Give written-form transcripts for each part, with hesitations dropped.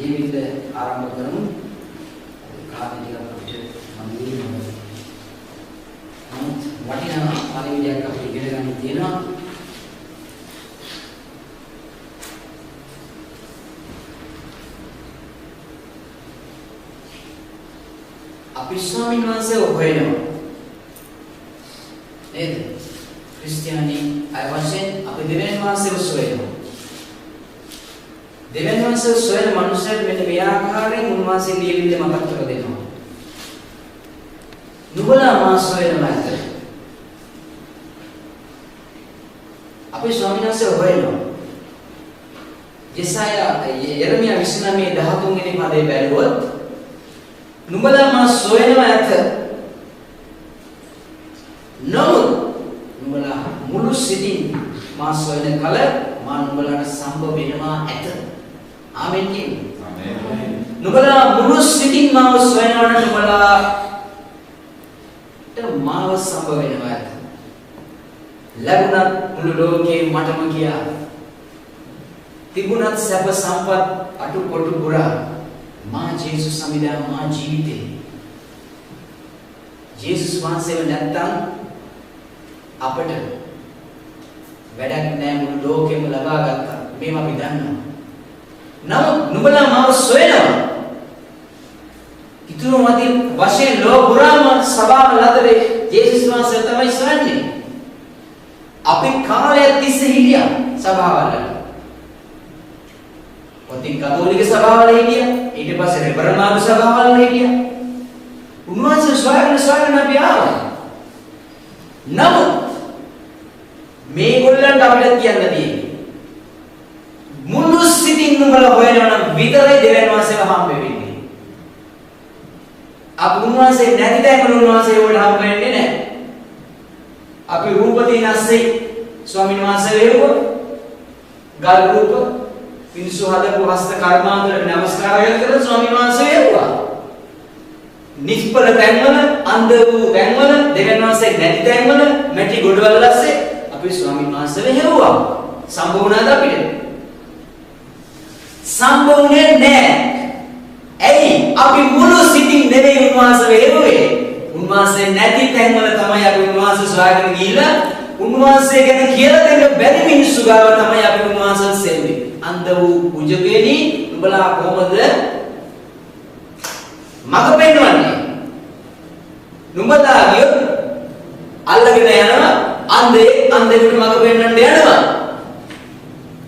ලියවිල්ල ආරම්භ කරමු. කාලේ ටිකක් අපිට මන්දිරේ නමුත් වටිනා පරිවිඩයක් අපිට ඉගෙන ගන්න තියෙනවා. අපි ස්වාමීන් වහන්සේව හොයනවා. නේද? ක්‍රිස්තියානි අය වශයෙන් අපි දෙවියන් වහන්සේව සොයනවා. දෙවියන් වහන්සේව සොයන මනුස්සයෙක් මෙන්න මේ ආකාරයෙන් උන්වහන්සේ ලියවිල්ල මතක් කර දෙනවා. නුඹලා මා සොයන මත අපි ස්වාමීන් වහන්සේව හොයනවා. යෙරමියා 29:13 වෙනි පදේ බැලුවොත් නුඹලා මා සොයනවා ඇත. නමුත් නුඹලා මුළු සිතින් මා සොයන කල මා නුඹලාට සම්භව වෙනවා ඇත. ආමෙන් කියන්නේ. ආමෙන්. නුඹලා මුළු සිතින් මාව සොයනවා නම් නුඹලාට මාව සම්භව වෙනවා ඇත. ලැබුණත් මුළු ලෝකේ මටම කියා. තිබුණත් සැප සම්පත් අටු කොටු පුරා මා ජේසුස් සමිදා මා ජීවිතේ ජේසුස් වහන්සේව නැත්තම් අපට වැඩක් නෑ මුළු ලෝකෙම ලබා ගත්තා. මේව අපි දන්නවා. නමුත් නුඹලා මාව සොයනවා. ඉතුරු මැදි වශයෙන් ලෝක පුරාම සබාව ලදරේ ජේසුස් වහන්සේ තමයි සොයන්නේ. අපි කාලයක් තිස්සේ හිටියා සභාවල. ඔතින් කතෝලික සභාවල හිටියා. ඊට පස්සේ රෙබරමාදු සභාවල හිටියා. උන්වහන්සේ සොයන අපි ආවා. නමුත් මේගොල්ලන්ට අපිට කියන්න තියෙන්නේ මුළු සිතින් නුඹලා හොයනවා නම් විතරයි දෙවියන් වහන්සේව හම්බ වෙන්නේ. අපි උන්වහන්සේ නැති තැනක උන්වහන්සේ වලට හම්බ වෙන්නේ නැහැ. අපි රූපදී නැස්සේ ස්වාමීන් වහන්සේ වේවුවා. ගල් රූප පිනිසු හදපු හස්ත කර්මාන්තවල නමස්කාරය කරලා ස්වාමීන් වහන්සේ වේවුවා. නිෂ්පල තැන්වල අන්ධ වූ තැන්වල දෙවියන් වහන්සේ නැති තැන්වල මැටි ගොඩවල ඇස්සේ අපි ස්වාමීන් වහන්සේ වේවුවා. සම්පූර්ණද අපිට? සම්පූර්ණේ නැහැ. ඇයි? අපි මුළු සිතින් නෙවෙයි උන්වහන්සේ වේවුවේ. උන්වහන්සේ නැති තැන්වල තමයි අපි උන්වහන්සේ සොයාගෙන ගිහිල්ලා උන්වහන්සේ ගැන කියලා දෙන්න බැරි මිනිස්සු ගාව තමයි අපි උන්වහන්සේ සෙල්ලේ. අන්ධ වූ පුජකේනි උඹලා කොහොමද මඟ පෙන්වන්නේ? නුඹලා ගියොත් අල්ලගෙන යනවා අන්ධෙකුට මඟ පෙන්වන්න යනවා.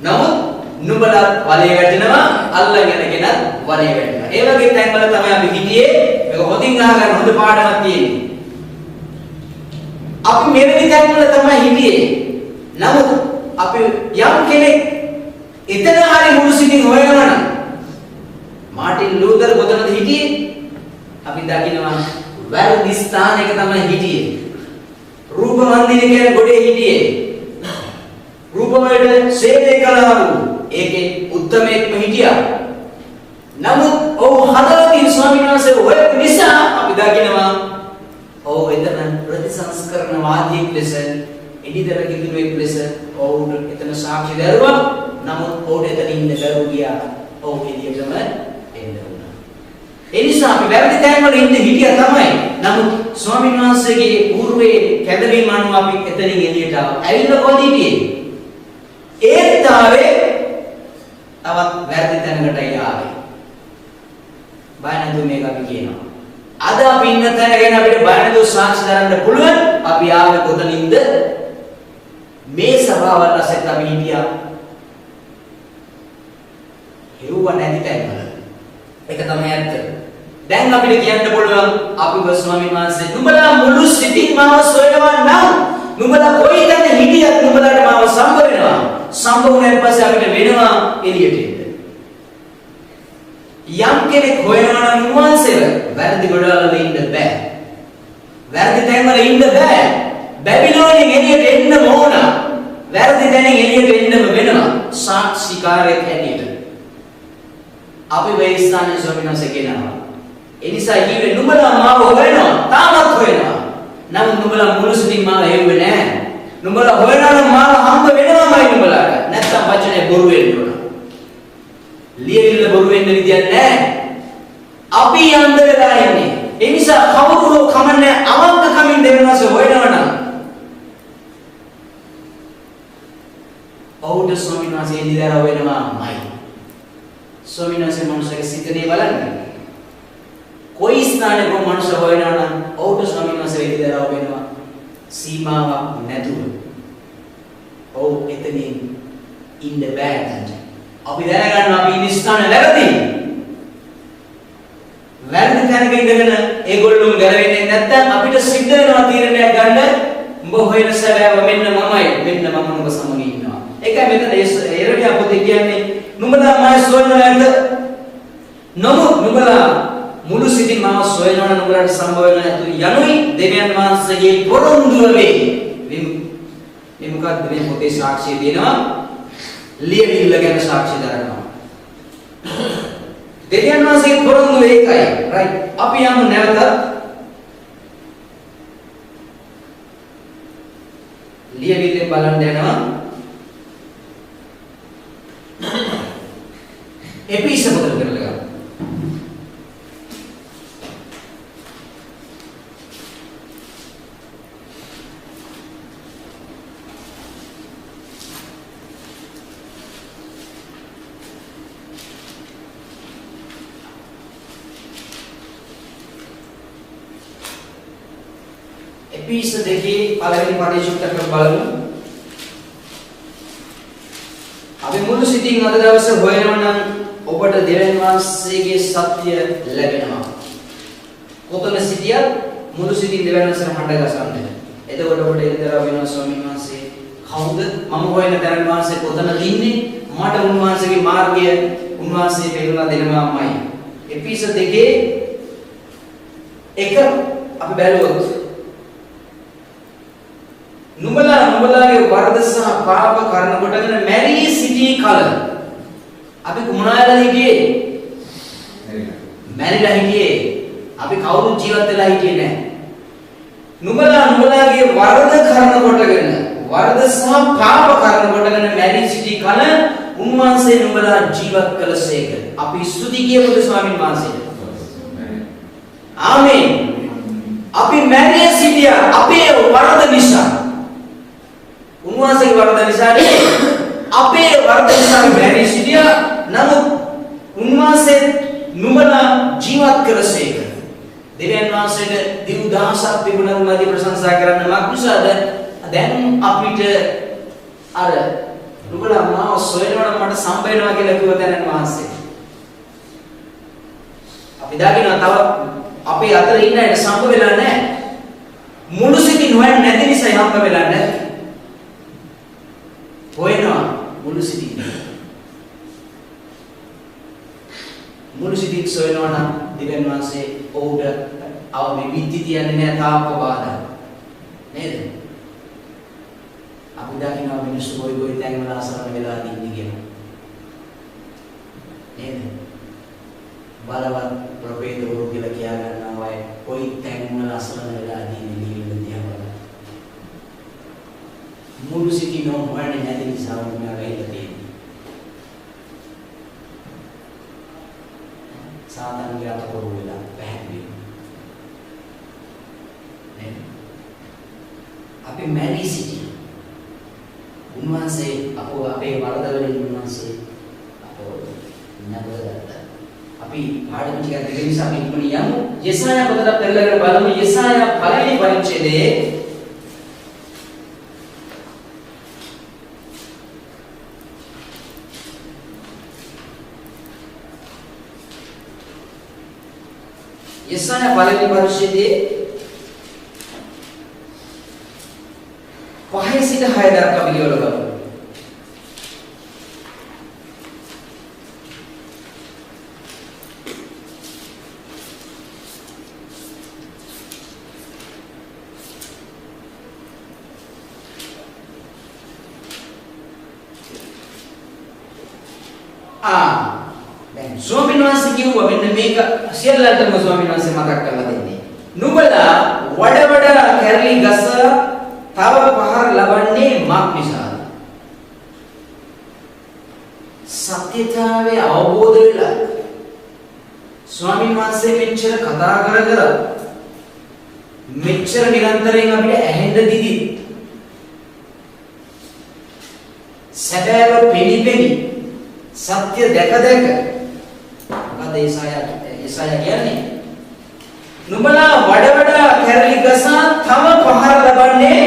නමුත් නුඹලා වලේ වැටෙනවා අල්ලගෙන ගෙනත් වලේ වැටෙනවා. ඒ වගේ තැන්වල තමයි අපි හිටියේ. මේක හොඳින් අහගන්න හොඳ පාඩමක් තියෙන්නේ. අපි මෙවැනි තැන්වල තමයි හිටියේ. නමුත් අපි යම් කෙනෙක් එතන හරි මුළු සිතින් හොයනවා නම් මාටින් ලූතර් කොතනද හිටියේ? අපි දකිනවා වැරදි ස්ථානයක තමයි හිටියේ. රූප මන්දිරේ කියන ගොඩේ හිටියේ. රූප වලට සේවය කළාලු. ඒකේ උත්තමයෙක්ම හිටියා. නමුත් ඔව් හදවතින් ස්වාමීන් වහන්සේ හොයපු නිසා අපි දකිනවා ඔව් එතන ප්‍රතිසංස්කරණ වාදියෙක් ලෙස එඩිදර කිදුවෙක් ලෙස ඔවුන් එතන සාක්ෂි දරුවා. නමුත් ඔවුන් එතන ඉන්න දරුවෝ ගියා. ඔව් එළියටම එන්න වුණා. ඒ නිසා අපි වැරදි තැන්වල ඉන්න හිටියා තමයි. නමුත් ස්වාමීන් වහන්සේගේ పూర్වයේ කැදවීම අනුව අපි එතනින් එළියට ආවා. ඇවිල්ලා කොහොමද හිටියේ? ඒත් ආවේ තවත් වැරදි තැනකටයි ආවේ. බය නැතුව මේක අපි කියනවා. අද අපි ඉන්න තැන ගැන අපිට බය නැතුව සාක්ෂි දරන්න පුළුවන්. අපි ආවේ කොතනින්ද? මේ සභාවල් රසෙත් අපි හිටියා. හෙව්ව නැති තැන්වල. ඒක තමයි ඇත්ත. දැන් අපිට කියන්න පුළුවන් අපි ස්වාමීන් වහන්සේ නුඹලා මුළු සිතින් මාව සොයනවා නම් නුඹලා කොයි තැන හිටියත් නුඹලාට මාව සම්බ වෙනවා. සම්බ වුණාන් පස්සේ අපිට වෙනවා එළියට එන්න. යම් කෙනෙක් හොයනවා නම් උන්වහන්සේව වැරදි ගොඩවල ඉන්න බෑ. වැරදි තැන්වල ඉන්න බෑ. බැබිලෝනියෙන් එළියට එන්න ඕන. වැරදි තැනින් එළියට එන්නම වෙනවා. සාක්ෂිකාරයෙක් හැටියට. අපි මේ ස්ථානයේ ස්වාමීන් වහන්සේ කියනවා. ඒ නිසා ඊවේ නුඹලා මාව හොයනවා. තාමත් හොයනවා. නමුත් නුඹලා මුළු සිතින් මාව හෙව්වේ නැහැ. නුඹලා හොයනවා නම් මාව හම්බ වෙනවාමයි නුඹලාට. නැත්තම් වචනේ බොරු වෙන්න ඕන. ලියවිල්ල බොරු වෙන්න විදියක් නැහැ. ඔහුට ස්වාමීන් වහන්සේ දිදරව වෙනවාමයි. ස්වාමීන් වහන්සේ මනුස්සයෙක් සිතේ බලන්න. කොයි ස්ථානයක මනුෂ්‍ය හොයනවා නම් ඔහුට ස්වාමීන් වහන්සේ දිදරව වෙනවා. සීමාවක් නැතුව. ඔව් එතනින් ඉන්න බෑ. අපි දැනගන්න අපි ඉන්න ස්ථාන වැරදි. වැරදි තැනක ඉඳගෙන ඒගොල්ලෝ ගැලවෙන්නේ නැත්නම් අපිට සිද්ධ වෙනවා තීරණයක් ගන්න. උඹ හොයන සැබෑව මෙන්න මමයි. මෙන්න මම නුඹ සමග ඉන්නවා. ඒකයි මෙතන එරමියා පොතේ කියන්නේ නුඹලා මම සොයනවා ඇත. නමුත් නුඹලා මුළු සිතින් මම සොයනවා නුඹලාට සම්භව වෙන යතුරු යනුයි දෙවියන් වහන්සේගේ පොරොන්දුව වේ. මේ මොකක්ද මේ පොතේ සාක්ෂිය දෙනවා? ලියවිල්ල ගැන සාක්ෂි දරනවා. දෙවියන් වහන්සේගේ පොරොන්දුව ඒකයි. රයිට්. අපි යමු නැවත ලියවිල්ලෙන් බලන්න යනවා. එපිස පොතට කරලා ගන්න. එපිස දෙකේ පළවෙනි පරිශුද්ධ කර බලමු. අපි මුළු සිතින් අද දවසේ හොයනවා නම් ඔබට දෙවියන් වහන්සේගේ සත්‍ය ලැබෙනවා. කොතන සිටියත් මුළු සිතින් දෙවියන් වහන්සේ හඬ ගසන්න. එතකොට ඔබට එදිරා වෙනවා ස්වාමීන් වහන්සේ කවුද? මම හොයන දෙවියන් වහන්සේ කොතනද ඉන්නේ? මට උන්වහන්සේගේ මාර්ගය උන්වහන්සේ පෙන්නලා දෙනවාමයි. එපිස දෙකේ එක අපි බැලුවොත් නුඹලාගේ වරද සහ පාප කරන කොටගෙන මැරී සිටි කල අපි කුමනායලා හිටියේ? මැරිලා හිටියේ. අපි කවුරුත් ජීවත් වෙලා හිටියේ නැහැ. නුඹලාගේ වරද කරන කොටගෙන වරද සහ පාප කරන කොටගෙන මැරී සිටි කල උන්වහන්සේ නුඹලා ජීවත් කළසේක. අපි ස්තුති කියමුද ස්වාමීන් වහන්සේට? ආමේන්. අපි මැරී සිටියා අපේ වරද නිසා. උන්වහන්සේගේ වරද නිසා අපේ වරද නිසා මැරී සිටියා. නමුත් උන්වහන්සේ නුඹලා ජීවත් කරසේක. දෙවියන් වහන්සේට දිව් දහසක් තිබුණා උන්වහන්සේ ප්‍රශංසා කරන්න මක්නිසාද? දැන් අපිට අර නුඹලා මාව සොයනකොට මට සම්බ වෙනවා කියලා කිව්ව තැනන් වහන්සේ. අපි දකිනවා තව අපේ අතර ඉන්න අයට සම්බ වෙලා නැහැ. මුළු සිතින් හොයන්නේ නැති නිසා හම්බ වෙලා නැහැ. හොයනවා මුළු සිතින්. මුළු සිතින් සොයනවා නම් දෙවියන් වහන්සේ ඔහුට අවමෙ විත්ති තියන්නේ නැහැ තාප්ප බාධා. නේද? අපි දකිනවා මිනිස්සු ගොයි තැන් වල අසරණ වෙලා ඉන්නේ කියලා. නේද? බලවත් ප්‍රවේදවරු කියලා කියා ගන්නවා අය කොයි තැන් වල අසරණ වෙලා ඉන්නේ නිවිල තියා බලන්න. මුළු සිටින හොයන්නේ නැති නිසා උන්වහන්සේ තියෙන්නේ. සාතන්ගේ අතපොරු වෙලා පැහැදිලි. නේද? අපි මැරී සිටින උන්වහන්සේ අපෝ අපේ වරද වලින් උන්වහන්සේ අපෝ නැවතත් අපි පාඩම ටිකක් දෙක නිසා අපි ඉක්මනින් යමු. යෙසායා පොතට පෙරලගෙන බලමු. යෙසායා පළවෙනි පරිච්ඡේදයේ යෙසායා පළවෙනි පරිච්ඡේදයේ 5 සිට 6 දක්වා අපි කියවලා බලමු. දැන් ස්වාමීන් වහන්සේ කිව්වා මෙන්න මේක සියල්ලටම ස්වාමීන් වහන්සේ මතක් කරලා දෙන්නේ. නුඹලා වඩ කැරලි ගස තව පහර ලබන්නේ මක් නිසාද? සත්‍යතාවය අවබෝධ වෙලා ස්වාමීන් වහන්සේ මෙච්චර කතා කර මෙච්චර නිරන්තරයෙන් අපිට ඇහෙන්න දිදි සැබෑව පිළිපෙනි සත්‍ය දැක දැක මොකද ඒසායා කියන්නේ නුඹලා වඩ වඩා කැරලි ගසා තම පහර ලබන්නේ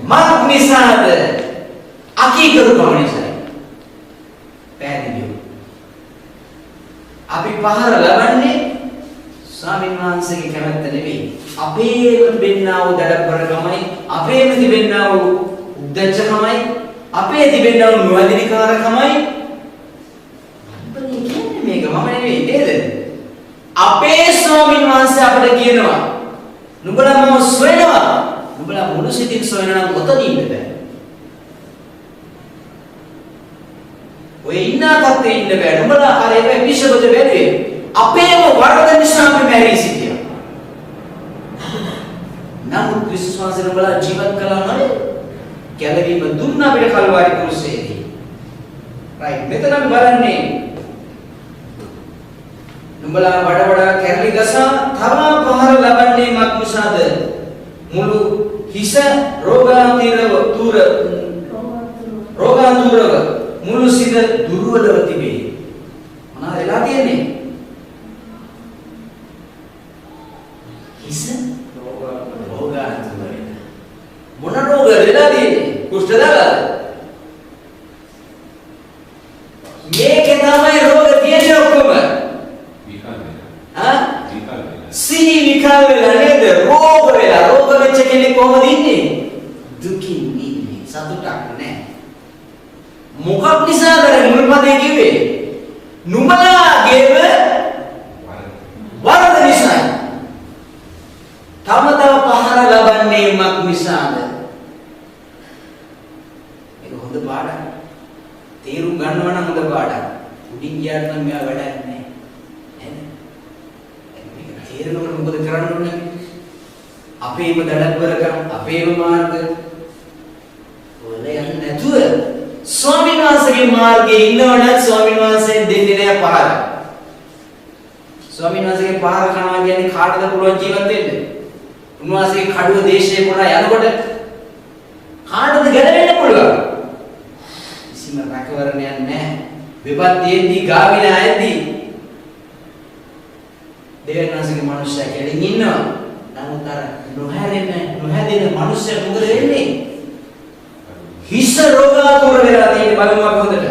මක් නිසාද අකීකරු බව නිසායි පැහැදිලිව අපි පහර ලබන්නේ ස්වාමීන් වහන්සේගේ කැමැත්ත නෙවෙයි අපේම තිබෙන්නා වූ දඩබ්බරකමයි අපේම තිබෙන්නා වූ උද්දච්චකමයි අපේ තිබෙන්නා වූ නොවැදිනිකාරකමයි අපේ කියන්නේ මේක මම නෙවෙයි නේද අපේ ස්වාමීන් වහන්සේ අපිට කියනවා නුඹලා මම සොයනවා නුඹලා මුළු සිතින් සොයනවා නම් ඔතන ඉන්න බෑ ඔය ඉන්න තත්ත්වෙ ඉන්න බෑ නුඹලා අර ඒක විශ්වබද බැලුවේ අපේම වරද නිසා අපි මැරී සිටියා නමුත් ක්‍රිස්තුස් වහන්සේ නුඹලා ජීවත් කළා නේද ගැලවීම දුන්නා අපිට කල්වාරි කුරුසේදී රයිට් මෙතන අපි බලන්නේ නුඹලා වඩ වඩා කැරලි ගසා තම පහර ලබන්නේ මක් නිසාද මුළු හිස රෝගාතුරව මුළු සිත දුර්වලව තිබේ මොනවද වෙලා තියෙන්නේ හිස රෝගාතුර මොන රෝග වෙලා තියෙන්නේ කුෂ්ඨ දාලාද මේකේ තමයි රෝග තියෙන්නේ ඔක්කොම සිහි විකල් වෙලා නේද රෝග වෙච්ච කෙනෙක් කොහොමද ඉන්නේ දුකින් ඉන්නේ සතුටක් නැහැ මොකක් නිසාද මුල්පදේ කිව්වේ නුඹලාගේම වරද නිසා තම පහර ලබන්නේ මක් නිසාද ඒක හොඳ පාඩක් තේරුම් ගන්නවා නම් හොඳ පාඩක් උඩින් ගියාට නම් මෙයා වැඩක් නැහැ තේරෙනකොට මොකද කරන්න ඕනේ අපේම දඩබ්බරකම් අපේම මාර්ග වල යන්නේ නැතුව ස්වාමීන් වහන්සේගේ මාර්ගයේ ඉන්නවනම් ස්වාමීන් වහන්සේ දෙන්නේ නැහැ පහර ස්වාමීන් වහන්සේගේ පහර කනවා කියන්නේ කාටද පුළුවන් ජීවත් වෙන්න උන්වහන්සේගේ කඩුව දේශේ පුරා යනකොට කාටද ගැලවෙන්න පුළුවන් කිසිම රැකවරණයක් නැහැ විපත්තියේදී ගාවිලා ඇද්දී දෙවියන්වහන්සේගේ මනුස්සයා කෙලින් ඉන්නවා. නමුත් අර නොහැදෙන මනුස්සයා මොකද වෙන්නේ? හිස රෝගාතුර වෙලා තියෙන බලමු අපි හොඳට.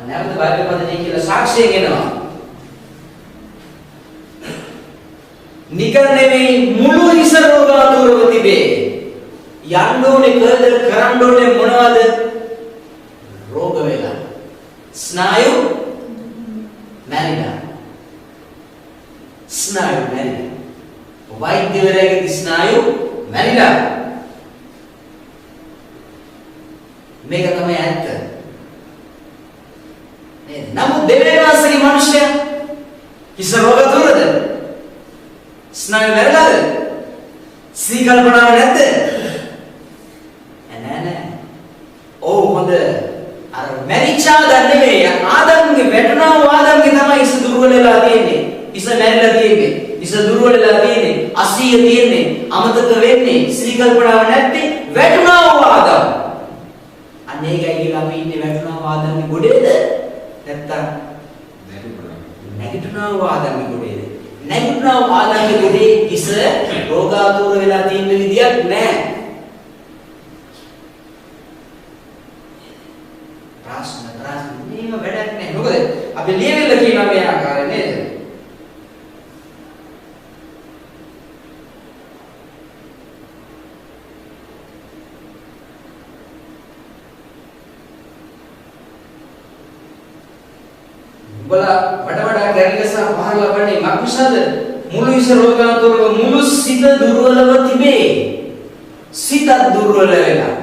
නැවත බයිබල් පදේ කියලා සාක්ෂියෙන් එනවා. නිකන් නෙමෙයි මුළු හිස රෝගාතුරව තිබේ. යන්න ඕනේ කරන්න ඕනේ මොනවද? රෝග වෙලා. ස්නායු මැරිලා වෛද්‍යවරයාගේ ස්නායු මැරිලා මේක තමයි ඇත්ත නේද නමුත් දෙවියන්වහන්සේගේ මිනිසයා හිස රෝග දුරද ස්නායු මැරිලාද සීකල්පනාව නැද්ද නෑ ඕ හොඳ අර මැරිච්චා දන්නේ ආදම්ගේ වැටුණා ආදම්ගේ තමයි ඉස දුර්වල වෙලා තියෙන්නේ ඉස මැරිලා තියෙන්නේ ඉස දුර්වල වෙලා තියෙන්නේ අසීය තියෙන්නේ අමතක වෙන්නේ සීකල්පනාව නැත්තේ වැටුණා ආදම් අනේකයි කියලා අපි ඉන්නේ වැටුණා ආදම්ගේ ගොඩේද නැත්තම් නැගිටිනා ආදම්ගේ ගොඩේද නැගිටිනා ආදම්ගේ ගොඩේ ඉස රෝගාතුර වෙලා තියෙන විදියක් නැහැ මේව වැඩක් නැහැ. මොකද අපි ලියවිල්ල කියනවා මේ ආකාරයෙන් නේද? උඹලා වඩ වඩා ගැරිගසා පහර ලබන්නේ මක් නිසාද? මුළු හිස රෝගාතුරව මුළු සිත දුර්වලව තිබේ. සිත දුර්වල වෙලා.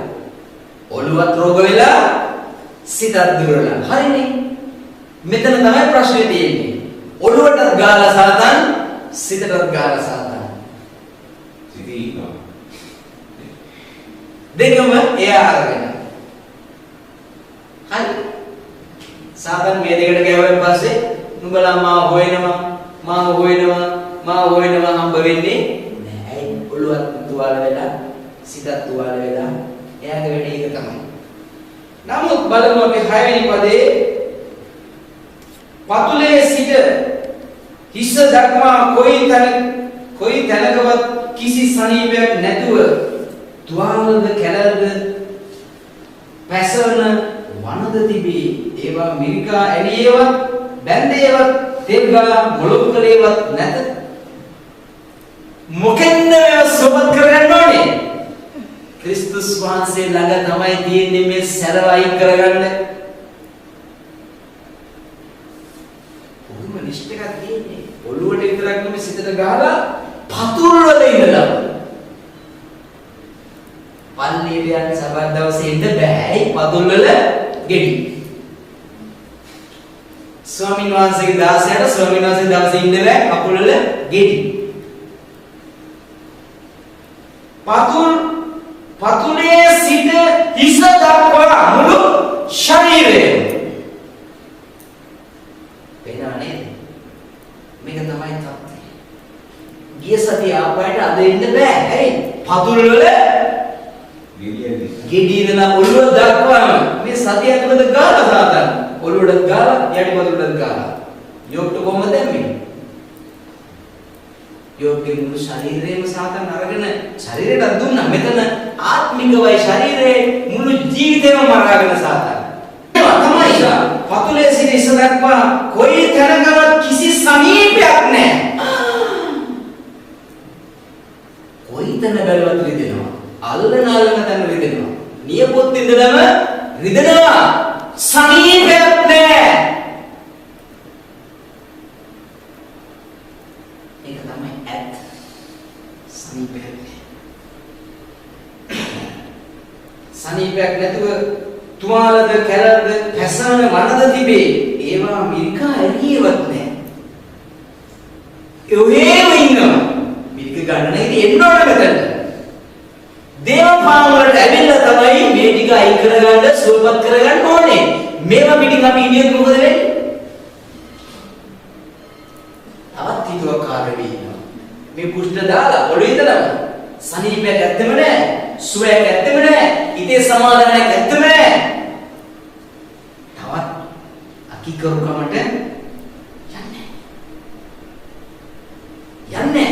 ඔළුවත් රෝග වෙලා සිතත් දුර්වල. හරිනේ. මෙතන තමයි ප්‍රශ්නේ තියෙන්නේ. ඔළුවටත් ගාලා සාතන්, සිතටත් ගාලා සාතන්. සිතී ඉන්නවා. දෙකම එයා අරගෙන. හරි. සාතන් මේ දෙකට ගෑවෙන් පස්සේ නුඹලා මාව හොයනවා හම්බ වෙන්නේ නැහැ. ඔළුවත් තුවාල වෙලා සිතත් තුවාල වෙලා එයාගේ වැඩේ ඒක තමයි. නමුත් බලමු අපි 6 වෙනි පදේ පතුලේ සිට හිස දක්වා කොයි තැනකවත් කිසි සනීපයක් නැතුව තුවාලද කැලල්ද පැසවන වනද තිබේ. ඒවා මිරිකා ඇලියේවත් බැන්දේවත් තෙල්ගා මොළොක් කලේවත් නැත. මොකෙන්ද මේව සුවපත් කරගන්න ඕනේ? ක්‍රිස්තුස් වහන්සේ ළඟ තමයි තියෙන්නේ මේ සැරව අයින් කරගන්න. උරුම නිෂ්ඨකක් තියෙන්නේ. ඔළුවට විතරක් නෙමෙයි සිතට ගහලා පතුල් වල ඉඳලා. පල්ලියට යන සබත් දවසේ ඉඳ බෑයි පතුල් වල ගෙඩි. ස්වාමීන් වහන්සේගේ දාසයට ස්වාමීන් වහන්සේ දවසේ ඉන්න බෑ කකුල් වල ගෙඩි. පතුලේ සිට හිස දක්වා මුළු ශරීරයම වෙනා නේද? මේක තමයි තත්ත්වය. ගිය සතිය ආපහුට අද ඉන්න බෑ. ඇයි? පතුල් වල ගෙඩි ඉඳලා ඔළුව දක්වාම මේ සතිය ඇතුළත ගාලා සාතන් ඔළුවට ගාලා යටිපතුලට ගාලා යොක්ට කොහමද දැම්මේ? යෝග්‍ය මුළු ශරීරයම සාතන් අරගෙන ශරීරයට දුන්නා. මෙතන ආත්මිකවයි ශරීරයේ මුළු ජීවිතේම මරාගෙන සාතන්. ඒක තමයි පතුලේ සිට ඉස දක්වා කොයි තැනකවත් කිසි සමීපයක් නැහැ. කොයි තැන බැලුවත් රිදෙනවා. අල්ලන තැන රිදෙනවා. නියපොත් ඉඳලම රිදෙනවා. සමීපයක් නැහැ. සනීපයක් නැතුව තුවාලද කැලල්ද පැසවන වනද තිබේ. ඒවා මිරිකා ඇලියවත් නැහැ. ඒවෙම ඉන්නවා. මිරික ගන්න නේද එන්න ඕන මෙතන. දේවපාම වලට ඇවිල්ලා තමයි මේ ටික අයින් කරගන්න සුවපත් කරගන්න ඕනේ. මේවා පිටින් අපි ඉන්නේ මොකද වෙන්නේ? තවත් හිතුවක්කාර වෙනවා. මේ කුෂ්ඨ දාලා ඔළුවේ ඉඳලා සනීපයක් ඇත්තෙම නැහැ. සුවයක් ඇත්තෙම නැහැ. ඉතේ සමාදානයක් ඇත්තෙම නැහැ. තවත් අකිකරුකමට යන්නේ.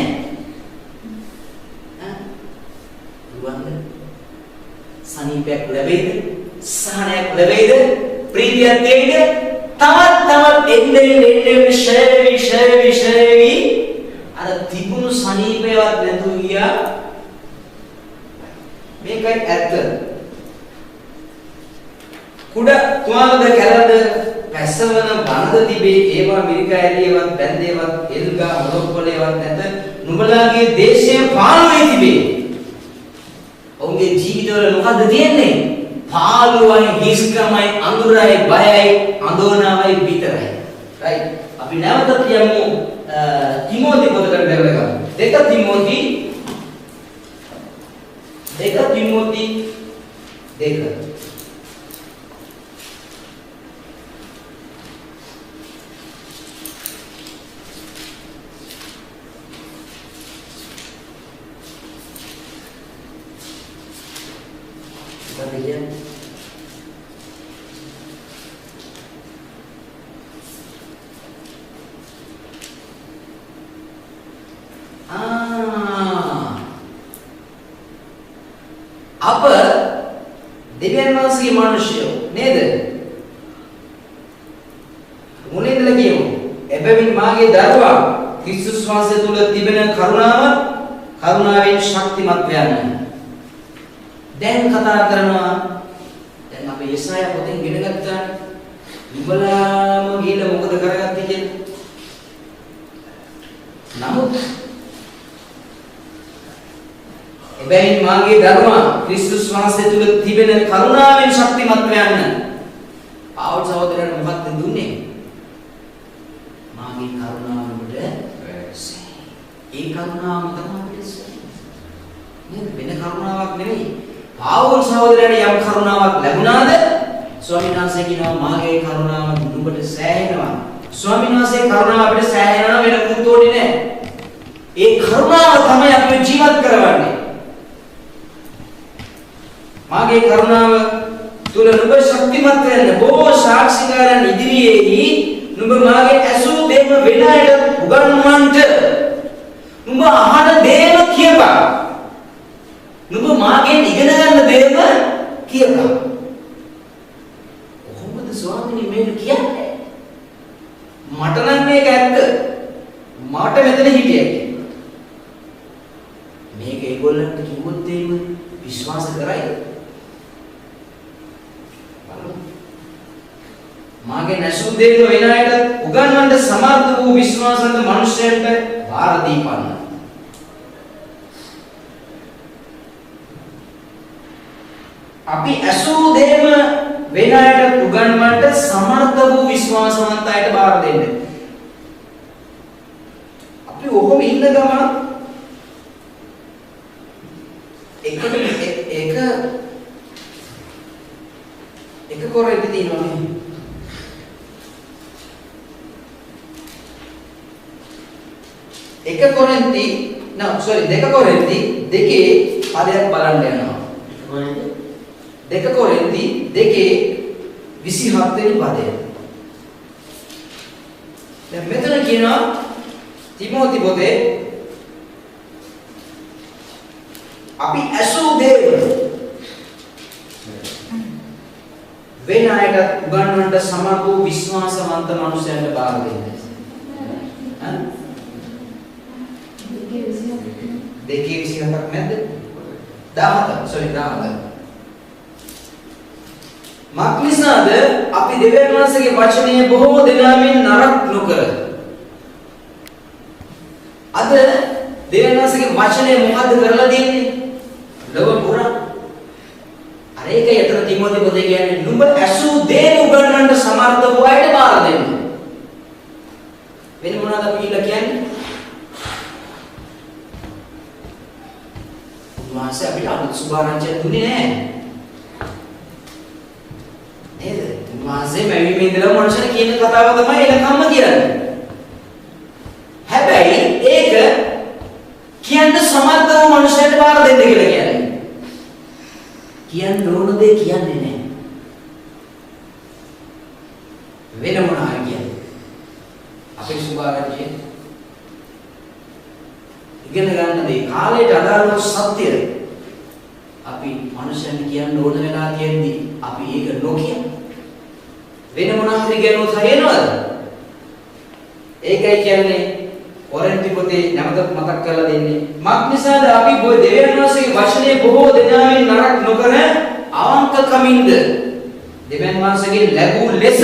රුවන්ද සනීපයක් ලැබෙයිද? සහනයක් ලැබෙයිද? ප්‍රීතියක් දෙයිද? තවත් එන්නේ ශේවි අර තිබුණු සනීපේවත් නැතුව ගියා. මේකයි ඇත්ත. කුඩ තුවාලද කැලද පැසවන වනද තිබේ. ඒවා මිරිකා ඇලියවත් බැන්දේවත් එල්ගා මොළොක්කොලේවත් නැත. නුඹලාගේ දේශය පාළුවේ තිබේ. ඔවුන්ගේ ජීවිතවල මොකද්ද තියෙන්නේ? පාළුවයි, හිස්කමයි, අඳුරයි, බයයි, අඳෝනාවයි විතරයි. රයිට්. අපි නැවතත් යමු තිමෝති පොතකට බැලුවා. 2 තිමෝති 2 Kemudian apa දෙවියන් වහන්සේගේ මිනිස්සු නේද? මුලින්ද කියමු. එබැවින් මාගේ දරුවා ක්‍රිස්තුස් වහන්සේ තුල තිබෙන කරුණාවෙන් ශක්තිමත් වෙන්න. දැන් කතා කරනවා. දැන් අපි යෙසායා පොතෙන් ඉගෙන ගත්තා. නුඹලාම ගිහලා මොකද කරගත්තේ කියලා. නමුත් එබැවින් මාගේ දරුවා ක්‍රිස්තුස් වහන්සේ තුල තිබෙන කරුණාවෙන් ශක්තිමත් වෙන්න. පාවුල් සහෝදරයන් මොකක්ද දුන්නේ? මාගේ කරුණාව නුඹට ඒ කරුණාව තමයි නේද? වෙන කරුණාවක් නෙවෙයි. පාවුල් සහෝදරයන් යම් කරුණාවක් ලැබුණාද? ස්වාමීන් වහන්සේ කියනවා මාගේ කරුණාව නුඹට සෑහෙනවා. ස්වාමීන් වහන්සේ කරුණාව අපිට සෑහෙනවා වෙන මුත්තෝනේ නෑ. ඒ කරුණාව තමයි අපිව ජීවත් කරවන්නේ. මාගේ කරුණාව තුල නුඹ ශක්තිමත් වෙන්න බොහෝ සාක්ෂිකාරයන් ඉදිරියේදී නුඹ මාගේ ඇසූ දේම වෙන අයට උගන්වන්නට නුඹ අහන දේම කියපන්. නුඹ මාගෙන් ඉගෙන ගන්න දේම කියපන්. කොහොමද ස්වාමීනි මේක කියන්නේ? මට නම් මේක ඇත්ත. මට මෙතන හිටියේ. මේක ඒගොල්ලන්ට කිව්වොත් එහෙම විශ්වාස කරයිද? මාගේ නැසු දෙන්න වෙන අයට උගන්වන්න සමර්ථ වූ විශ්වාසන්ත මිනිසෙන්ට බාර දීපන්න. අපි ඇසූ දෙම වෙන අයට උගන්වන්න සමර්ථ වූ විශ්වාසවන්ත අයට බාර දෙන්න. අපි ඔහොම ඉන්න ගමන් එක කොරෙද්ද තියෙනවා නේ. දෙක කොරින්ති දෙකේ පදයක් බලන්න යනවා. දෙක කොරින්ති දෙකේ 27 වෙනි පදය. දැන් මෙතන කියනවා තිමෝති පොතේ අපි ඇසූ දේ වෙන අයට උගන්වන්න සමර්ථ වූ විශ්වාසවන්ත මනුස්සයන්ට බාර දෙන්න. දෙකේ 27ක් නැද්ද? 17. මක්නිසාද අපි දෙවියන් වහන්සේගේ වචනය බොහෝ දෙනාමින් නරක නොකර. අද දෙවියන් වහන්සේගේ වචනය මොකද්ද කරලා දෙන්නේ? ලොව පුරා. අර ඒකයි අතන තිමෝති පොතේ කියන්නේ නුඹ ඇසූ දේ උගන්වන්න සමර්ථ වූ අයට බාර දෙන්න. වෙන මොනවද අපි කියලා කියන්නේ? මාසේ අපිට අමුතු සුභාරංචියක් දුන්නේ නැහැ. නේද? මාසේ මැවි ඉඳලා මොනසන කියන කතාව තමයි එනකම්ම කියන්නේ. හැබැයි ඒක කියන්න සමර්ථ වූ මනුස්සයෙක් බාර දෙන්න කියලා කියන්නේ. කියන්න ඕන දේ කියන්නේ නැහැ. වෙන මොනවා කියන්නේ? අපේ සුභාරංචිය ඉගෙන ගන්න දේ කාලයට අදාළව සත්‍ය අපි මනුෂ්‍යයන් කියන්න ඕන වෙලා තියෙද්දි අපි ඒක නොකිය වෙන මොනවා හරි කියනොත් හරියනවද? ඒකයි කියන්නේ කොරින්ති පොතේ නැවතත් මතක් කරලා දෙන්නේ මක්නිසාද අපි දෙවියන් වහන්සේගේ වචනේ බොහෝ දෙනාමින් නරක නොකර අවංකකමින්ද දෙවියන් වහන්සේගේ ලැබූ ලෙස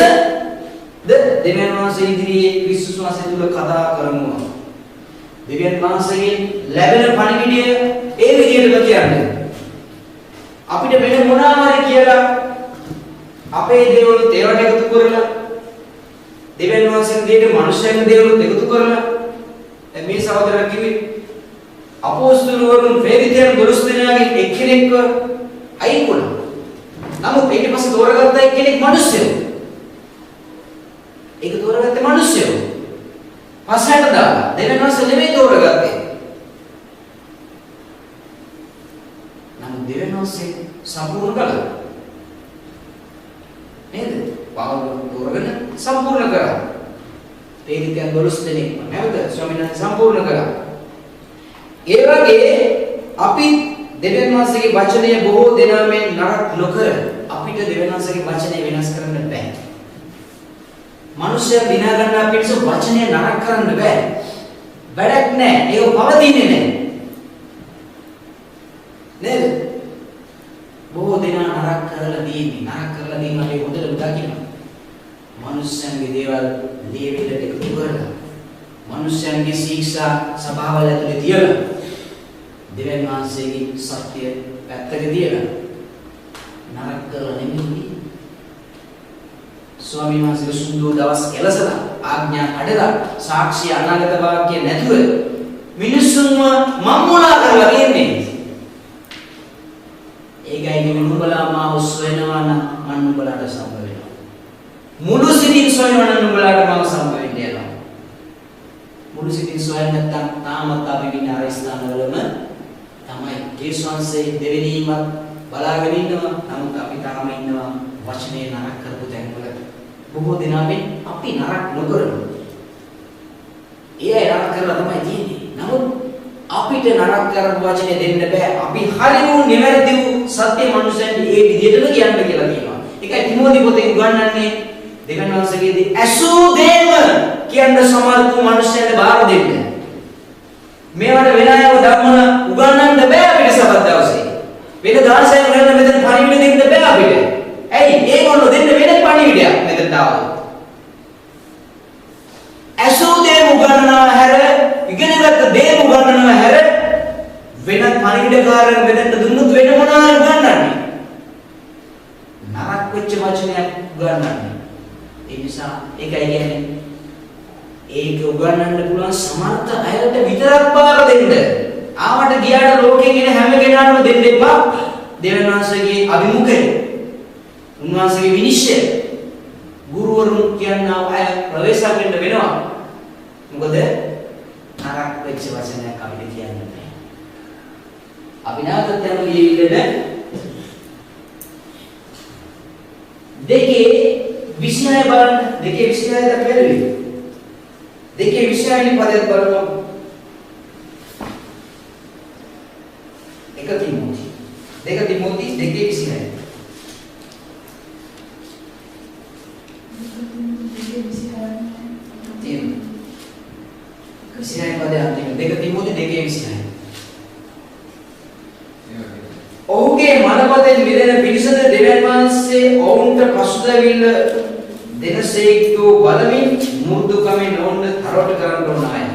දෙවියන් වහන්සේ ඉදිරියේ විශ්වාසය තුල කතා කරමු. දෙවියන් වහන්සේගෙන් ලැබෙන පණිවිඩය ඒ විදිහටම කියන්නේ. අපිට වෙන මොනවා හරි කියලා අපේ දේවලුත් ඒවට එකතු කරලා දෙවියන් වහන්සේගේ දේට මනුෂ්‍යයන්ගේ දේවලුත් එකතු කරලා දැන් මේ සහෝදරයා කිව්වේ අපෝස්තලවරුන් වේදිතයන් 12 දෙනාගෙන් එක්කෙනෙක්ව අයින් කළා. නමුත් ඊට පස්සේ තෝරගත්ත එක්කෙනෙක් මනුෂ්‍යයෙක්. ඒක තෝරගත්තේ මනුෂ්‍යයෙක්. පස්සට දාලා දෙවියන් වහන්සේ නෙමෙයි තෝරගත්තේ. නමුත් දෙවියන් වහන්සේ සම්පූර්ණ කළා. නේද? පාවුල තෝරගෙන සම්පූර්ණ කරා. වේදිතයන් 12 දෙනෙක් නැවත ස්වාමීන් වහන්සේ සම්පූර්ණ කළා. ඒ වගේ අපි දෙවියන් වහන්සේගේ වචනය බොහෝ දෙනාමෙන් නරක නොකර අපිට දෙවියන් වහන්සේගේ වචනය වෙනස් කරන්න බෑ. මනුෂ්‍යයන් දිනා ගන්න පිටස වචනය නරක කරන්න බෑ. වැඩක් නෑ. ඒක පවතින්නේ නෑ. නේද? බොහෝ දෙනා නරක කරලා දීන්නේ. නරක කරලා දීම අපි හොඳට දකින්න. මනුෂ්‍යයන්ගේ දේවල් ලියවිලට එකතු කරලා මනුෂ්‍යයන්ගේ ශික්ෂා සභාවල ඇතුලේ තියලා දෙවියන් වහන්සේගේ සත්‍ය පැත්තක තියලා නරක කරලා නෙමෙයි ස්වාමීන් වහන්සේ සුන්දර දවස් කෙලසලා ආඥා කඩලා සාක්ෂි අනාගත වාක්‍ය නැතුව මිනිස්සුන්ව මම්මුලා කරලා ඉන්නේ. ඒකයි නුඹලා මාව සොයනවා නම් මම නුඹලාට සම්බ වෙනවා. මුළු සිතින් සොයනවා නම් නුඹලාට මම සම්බ වෙන්න යනවා. මුළු සිතින් සොයන්නේ නැත්නම් තාමත් අපි විනාර ස්ථානවලම තමයි. ජේසුස් වහන්සේ දෙවෙනිමත් බලාගෙන ඉන්නවා. නමුත් අපි තාම ඉන්නවා වචනේ නරක කරපු තැන්වල. බොහෝ දෙනාගෙන් අපි නරක නොකරමු. ඒ අය නරක කරලා තමයි තියෙන්නේ. නමුත් අපිට නරක කරපු වචනේ දෙන්න බෑ. අපි හරියු නිවැරදි වූ සත්‍ය මනුස්සයන්ට ඒ විදිහටම කියන්න කියලා කියනවා. ඒකයි තිමෝති පොතේ උගන්වන්නේ දෙවියන් වහන්සේගේදී ඇසූ දේම කියන්න සමර්ථ වූ මනුස්සයන්ට බාර දෙන්න. මේවට වෙන අයව ධර්ම උගන්වන්න බෑ අපිට සබත් දවසේ. වෙන දාසයන් වලට මෙතන පණිවිඩ දෙන්න බෑ අපිට. ඇයි? ඒගොල්ලෝ දෙන්න වෙන පණිවිඩයක් මෙතනට ආවා. ඇසූ දේ උගන්වනවා හැර ඉගෙනගත්ත දේ උගන්වනවා හැර වෙනත් පණිවිඩකාරයන් මෙතන දුන්නොත් වෙන මොනවාද උගන්වන්නේ? නරක වෙච්ච වචනයක් උගන්වන්නේ. ඒ නිසා ඒකයි කියන්නේ ඒක උගන්වන්න පුළුවන් සමර්ථ අයට විතරක් බාර දෙන්න. ආවට ගියාට ලෝකෙන් එන හැම කෙනාටම දෙන්න එපා. දෙවියන් වහන්සේගේ අභිමුඛය, උන්වහන්සේගේ විනිශ්චය, ගුරුවරුන් කියනවා අය ප්‍රවේශ වෙන්න වෙනවා. මොකද නරක වෙච්ච වචනයක් අපිට කියන්න බෑ. අපි නැවතත් යමු ඊළඟ දෙකේ 26 බලන්න. දෙකේ 26 ද පෙරවි. දෙකේ 26 වෙනි පදයට බලමු. එක තිමෝති. දෙක තිමෝති දෙකේ 26. තියෙන. 26 පදය අන්තිම. දෙක තිමෝති දෙකේ 26. ඔහුගේ මනපතෙන් මිදෙන පිරිසද දෙවියන් වහන්සේ ඔවුන්ට පසුතැවිල්ල දෙනසේක්තු බලමින් මුරුදුකමින් ඔවුන්ට තරවට කරන්න ඕන අය.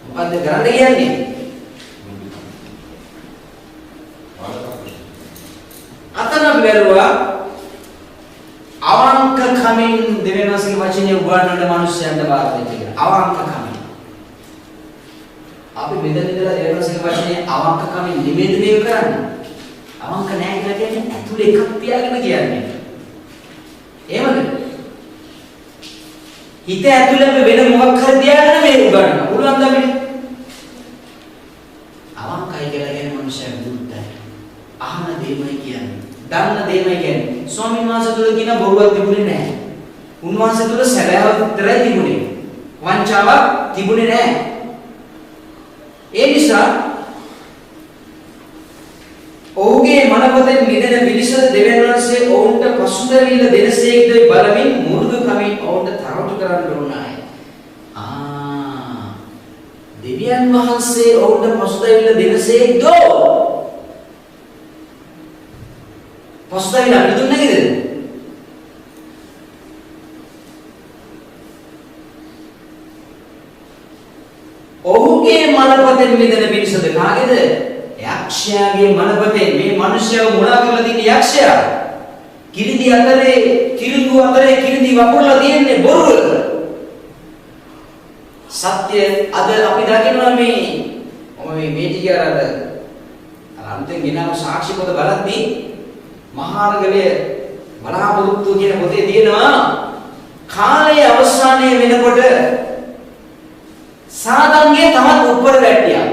මොකද්ද කරන්න කියන්නේ? අතන බැලුවා අවංක කමින් දෙවියන් වහන්සේගේ වචනේ උගන්වන මිනිස්යන්ට බාර දෙන්න කියලා. අවංක කමින්. අපි මෙතන ඉඳලා දෙවියන් වහන්සේගේ වචනේ අවංක කමින් නිමෙද මේක කරන්නේ. අවංක නැහැ කියලා කියන්නේ ඇතුලේ එකක් තියාගෙන කියන්නේ. එහෙමද? හිත ඇතුලේ වෙන මොකක් හරි තියාගෙන මේ උගන්වන්න. පුළුවන් ද අපිට? අවංකයි කියලා කියන්නේ මනුෂ්‍යයන් දුත්තයි. අහන දෙයමයි කියන්නේ. දන්න දෙයමයි කියන්නේ. ස්වාමීන් වහන්සේ තුල කියන බොරුවක් තිබුණේ නැහැ. උන්වහන්සේ තුල සැබෑව විතරයි තිබුණේ. වංචාවක් තිබුණේ නැහැ. ඒ නිසා ඔහුගේ මනපතෙන් මිදෙන පිරිසද දෙවියන් වහන්සේ ඔවුන්ට පසුතැවිල්ල දෙනසේක්ද බලමින් මුරුදු කමින් ඔවුන්ට තරවටු කරන්න ඕන අය. දෙවියන් වහන්සේ ඔවුන්ට පසුතැවිල්ල දෙනසේක්ද? පසුතැවිල්ල අපි දුන්නේ නේද? ඔහුගේ මනපතෙන් මිදෙන පිරිසද කාගේද? යක්ෂයාගේ මනපතේ මේ මිනිස්යව මුලා කරලා තියෙන යක්ෂයා කිරිදි අතරේ කිරිඳු අතරේ කිරිදි වපුරලා තියෙන්නේ බොරුව. සත්‍ය අද අපි දකිනවා මේ ටික අර අන්තිම ගිනාව සාක්ෂි පොත බලද්දී මහාර්ගලයේ බලාපොරොත්තු කියන පොතේ තියෙනවා කාලයේ අවසානයේ වෙනකොට සාතන්ගේ තමත් උඩර වැටියා.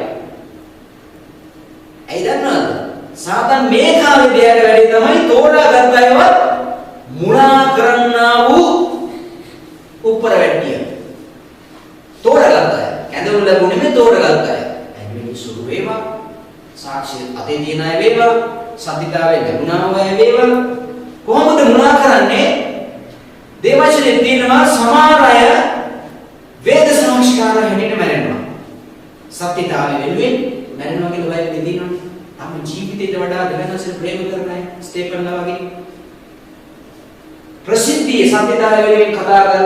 ඇයි දන්නවද? සාතන් මේ කාලේ දෙයක වැඩි තමයි තෝරාගත් අයව මුලා කරන්නා වූ උඩර වැටිය. තෝරාගත් අය. කැඳවුම් ලැබුණේ මේ තෝරාගත් අය. ඇයි සුරු වේවා සාක්ෂි අතේ තියන අය වේවා සතිතාවේ ලැබුණාම අය වේවා කොහොමද මුලා කරන්නේ? දේවචනේ තියෙනවා සමහර අය වේද සංස්කාර හැටියට මැරෙනවා. සත්‍යතාවය වෙනුවෙන් මැරෙනවා කියලා බයිබලයේ තියෙනවා. තම ජීවිතයට වඩා දෙවනසෙන් ප්‍රේම කරන අය ස්ටේෆන්ලා වගේ ප්‍රසිද්ධියේ සත්‍යතාවය වෙනුවෙන් කතා කරන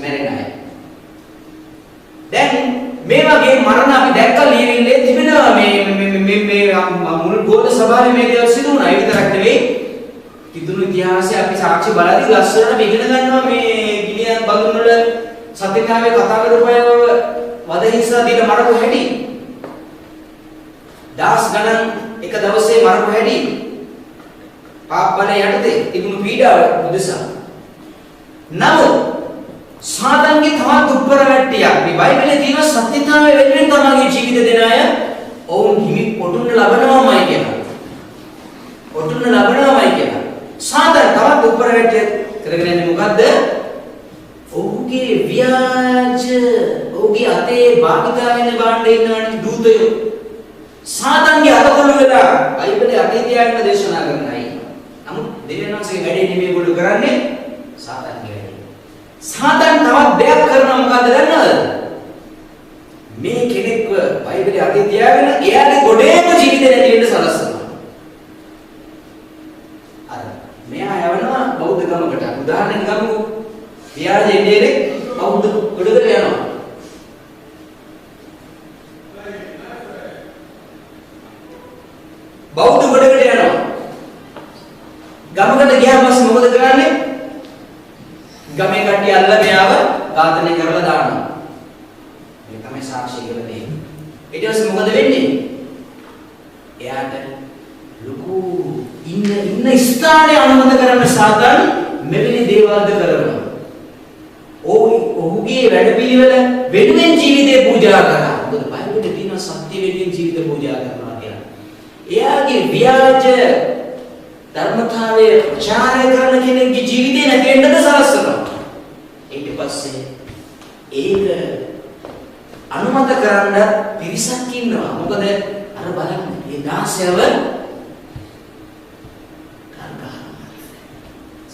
මැරෙන අය. දැන් මේ වගේ මරණ අපි දැක්ක ලියවිල්ලේ තිබෙනවා මේ මුල් ගෝල සභාවේ මේ දේවල් සිදු වුණා. ඒ විතරක් නෙවෙයි කිදුණු ඉතිහාසය අපි සාක්ෂි බලද්දී ලස්සනට ඉගෙන ගන්නවා මේ ගිනියන් බඳුන් වල සත්‍යතාවයේ කතා කරපුවව වද හිංසා දීලා මරපු හැටි. දාස් ගණන් එක දවසේ මරපු හැටි. පාප බල යටතේ තිබුණු පීඩාව උදෙසා. නමුත් සාතන්ගේ තවත් උඩර වැට්ටියක් මේ බයිබලයේ තියෙන සත්‍යතාවය වෙනුවෙන් තමගේ ජීවිත දෙන අය ඔවුන් හිමි පොටුන්න ලබනවාමයි කියනවා. අඳුරන ලබනවාමයි කියලා. සාතන් තවත් උඩර වැටිය කරගෙන යන්නේ මොකද්ද? ඔහුගේ ව්‍යාජ ඔහුගේ අතේ භාවිතා වෙන භාණ්ඩ ඉන්නවනේ දූතයෝ. සාතන්ගේ අතකොළු වෙලා බයිබලයේ අතේ තියාගෙන දේශනා කරනයි. නමුත් දෙවියන් වහන්සේගේ වැඩේ නෙමෙයි ඒගොල්ලෝ කරන්නේ සාතන්ගේ වැඩේ. සාතන් තවත් දෙයක් කරනවා මොකද්ද දන්නවද? මේ කෙනෙක්ව බයිබලයේ අතේ තියාගෙන එයාගේ ගොඩේම ජීවිතේ නැති වෙන්න සලස්සනවා. අර මෙයා යවනවා බෞද්ධ ගමකට. උදාහරණයක් ගමු. ව්‍යාජ එන්නේ බෞද්ධ ගොඩකට යනවා. බෞද්ධ ගොඩකට යනවා. ගමකට ගියාම පස්සේ මොකද කරන්නේ? ගමේ කට්ටිය අල්ලලා මෙයාව ඝාතනය කරලා දානවා. මේ තමයි සාක්ෂි කියලා දෙන්නේ. ඊට පස්සේ මොකද වෙන්නේ? එයාට ලොකු ඉන්න ස්ථානය අනුමත කරන්න සාතන් මෙවැනි දේවල්ද කරනවා. ඔහුගේ වැඩපිළිවෙල වෙනුවෙන් ජීවිතේ පූජා කරනවා. මොකද බයිබලයේ තියෙන සත්‍ය වෙනුවෙන් ජීවිත පූජා කරනවා කියලා. එයාගේ ව්‍යාජ ධර්මතාවයේ ප්‍රචාරය කරන කෙනෙක්ගේ ජීවිතේ නැති වෙන්නද සලස්සනවා. ඊට පස්සේ ඒක අනුමත කරන්න පිරිසක් ඉන්නවා. මොකද අර බලන්න මේ 16ව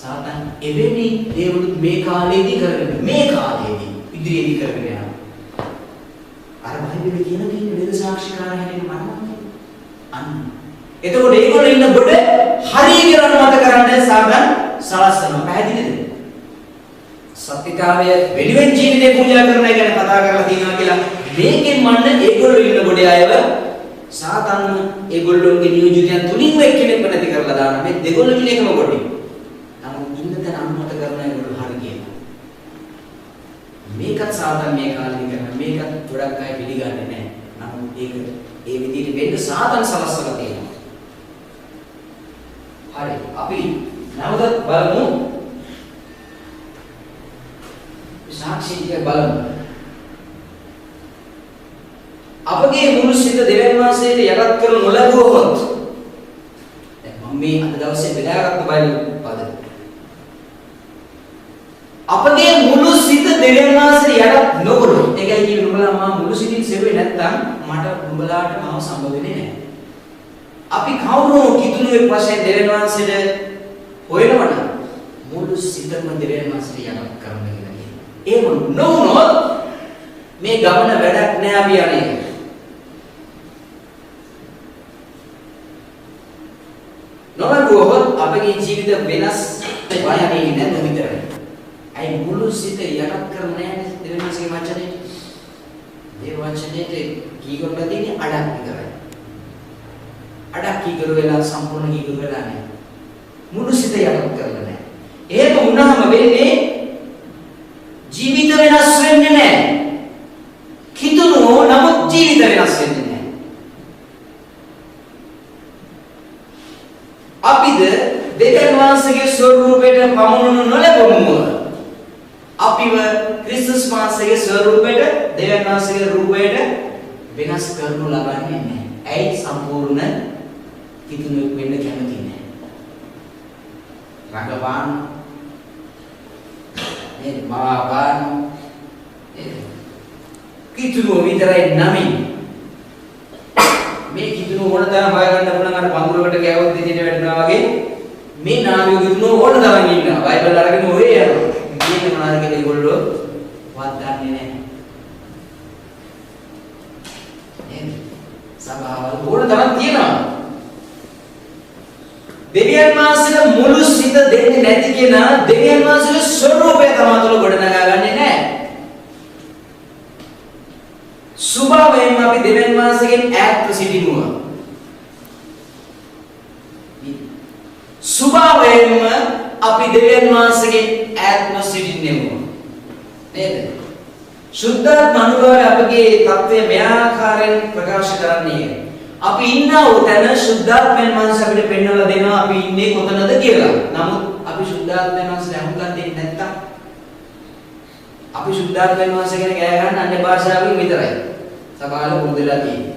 සාතන් එවැනි දේවලුත් මේ කාලේදී කරගෙන ඉදිරියේදී කරගෙන යනවා. අර බයිබලයේ කියන වේද සාක්ෂිකාරය හැටියට මරනවා. අන්න. එතකොට ඒගොල්ලෝ ඉන්න කොට හරිය කියලා අනුමත කරන්න සාතන් සලස්සනවා. පැහැදිලිද? සත්‍යතාවය වෙනුවෙන් ජීවිතේ පූජා කරන එක ගැන කතා කරලා තියෙනවා කියලා මේකෙන් මන්න ඒගොල්ලෝ ඉන්න කොට අයව සාතන් ඒගොල්ලෝගේ නියෝජිතයන් තුලින් එක්කෙනෙක්ව නැති කරලා දානවා. මේ දෙගොල්ලෝ ඉන්නේ එකම කොටේ. අනුමත කරන ඒගොල්ලෝ හරි කියනවා. මේකත් සාතන් මේ කාලේ කරන මේකත් ගොඩක් අය පිළිගන්නේ නැහැ. නමුත් ඒක ඒ විදිහට වෙන්න සාතන් සලස්සලා තියෙනවා. හරි අපි නැවතත් බලමු. සාක්ෂිය බලමු. අපගේ මුළු සිත දෙවියන් වහන්සේට යටත් කරනු නොලැබුවොත් දැන් මම මේ අද දවසේ බෙදාගත්ත බයිබල් පද අපගේ මුළු සිත දෙවියන් වහන්සේට යටත් නොකරොත් ඒකයි කියන්නේ නුඹලා මා මුළු සිතින් සෙව්වේ නැත්නම් මට නුඹලාට මාව සම්බ වෙන්නේ නැහැ. අපි කවුරු කිතුණුවෙක් වශයෙන් දෙවියන් වහන්සේට හොයනවනම් මුළු සිතම දෙවියන් වහන්සේට යටත් කරන්න කියලා කියනවා. එහෙම නොවුනොත් මේ ගමන වැඩක් නෑ අපි යන්නේ. නොවුනොත් අපගේ ජීවිත වෙනස් වෙන්නේ නැද්ද විතරයි. අයි මුළු සිත යටත් කරන්නේ නැහැ දෙවියන් වහන්සේගේ වචනේට. මේ වචනේට කීකරලා තියෙන්නේ අඩක් විතරයි. අඩක් කීකර වෙලා සම්පූර්ණ කීකර වෙලා නැහැ. මුළු සිත යටත් කරලා නැහැ. එහෙම වුණාම වෙන්නේ ජීවිත වෙනස් වෙන්නේ නැහැ. කිතුණු නමුත් ජීවිත වෙනස් වෙන්නේ නැහැ. අපිද දෙවියන් වහන්සේගේ ස්වරූපයට පමුණුනු නොලැබුණු අපිව ක්‍රිස්තුස් වහන්සේගේ ස්වරූපයට දෙවියන් වහන්සේගේ රූපයට වෙනස් කරනු ලබන්නේ නැහැ. ඇයි සම්පූර්ණ කිතුණුවෙක් වෙන්න කැමති නැහැ. රඟපාන මේ මාපාන කිතුණුව විතරයි නමින් මේ කිතුණුව ඕන තරම් හොයාගන්න පුළුවන් අර පඳුරකට ගෑවොත් දෙදිට වැටෙනවා වගේ මේ නාමිය කිතුණුව ඕන තරම් ඉන්නවා. බයිබල් අරගෙන ඔය යනවා. මේක මොනවාද කියලා ඒගොල්ලෝ වදන්නේ නැහැ. නේද? සබාවල් ඕන තරම් තියෙනවා. දෙවියන් වහන්සේට මුළු සිත දෙන්නේ නැති කෙනා දෙවියන් වහන්සේගේ ස්වરૂපය තමතුල ගොඩනගාගන්නේ නැහැ. ස්වභාවයෙන්ම අපි දෙවියන් වහන්සේගෙන් ඈත්ව සිටිනවා. ස්වභාවයෙන්ම අපි දෙවියන් වහන්සේගෙන් ඈත්ව සිටින්නෙමු. නේද? සුද්ධාත්ම අනුභවය අපගේ தත්ත්වය මේ ආකාරයෙන් ප්‍රකාශ කරන්නේ. අපි ඉන්නා උතන සුද්ධාත්මයන් වහන්සේ අපිට පෙන්වලා දෙනවා අපි ඉන්නේ කොතනද කියලා. නමුත් අපි සුද්ධාත්මයන් වහන්සේට අහුම්කම් දෙන්නේ නැත්තම් අපි සුද්ධාත්මයන් වහන්සේ ගැන කෑ ගන්න අන්‍ය භාෂාවකින් විතරයි. සමහරව පුරුදුලා තියෙන්නේ.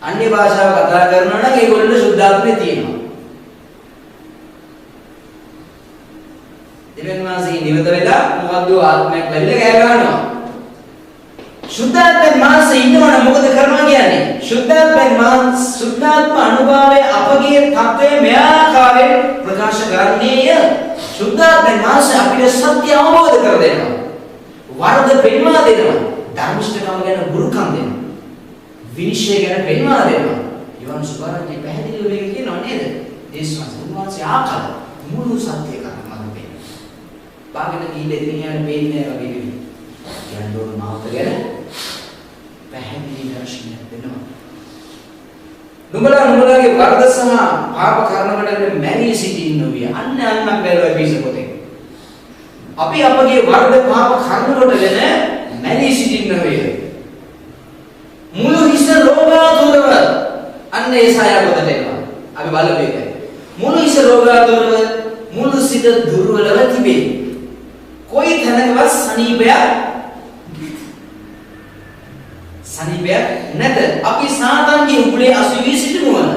අන්‍ය භාෂාව කතා කරනවා නම් ඒගොල්ලෝ සුද්ධාත්මය තියෙනවා. දෙවියන් වහන්සේ නිවත වෙලා මොකද්ද ආත්මයක් ලැබිලා ගෑ ගන්නවා. සුද්ධාත්ම මාංශය ඉන්නවනම් මොකද කරනවා කියන්නේ? සුද්ධාත්ම අනුභවයේ අපගේ තත්ත්වය මෙයාකාරයෙන් ප්‍රකාශ කරන්නේය. සුද්ධාත්ම මාංශය අපිට සත්‍ය අවබෝධ කර දෙනවා. වරද පෙන්වා දෙනවා. ධර්මිෂ්ඨකම ගැන ගුරුකම් දෙනවා. විනිශ්චය ගැන පෙන්වා දෙනවා. යෝහන් සුභාරන්ගේ පැහැදිලිව මේක කියනවා නේද? දේශනා උන්වහන්සේ ආකල මුළු සත්‍ය කරා මම පෙන්නනවා. බාගෙන ගිහිල්ලා ඉතින් යන වෙන්නේ වගේ නෙවෙයි. යන්නෝන මාත ගැන පැහැදිලි දර්ශනයක් දෙනවා. නුඹලාගේ වරද සහ පාප කර්මවලට මැරී සිටින්න නොවිය. අන්න අන්නක් බැලුවා පිස පොතේ. අපි අපගේ වරද පාප කර්මවලට ගැන මැරී සිටින්න නොවිය. මුළු හිස රෝගාතුරව අන්න ඒසායා පොතට එනවා. අපි බලමු ඒක. මුළු හිස රෝගාතුරව මුළු සිත දුර්වලව තිබේ. කොයි තැනකවත් සනීපයක් නැත. අපි සාතන්ගේ උගුලේ අසුවී සිටිනවා.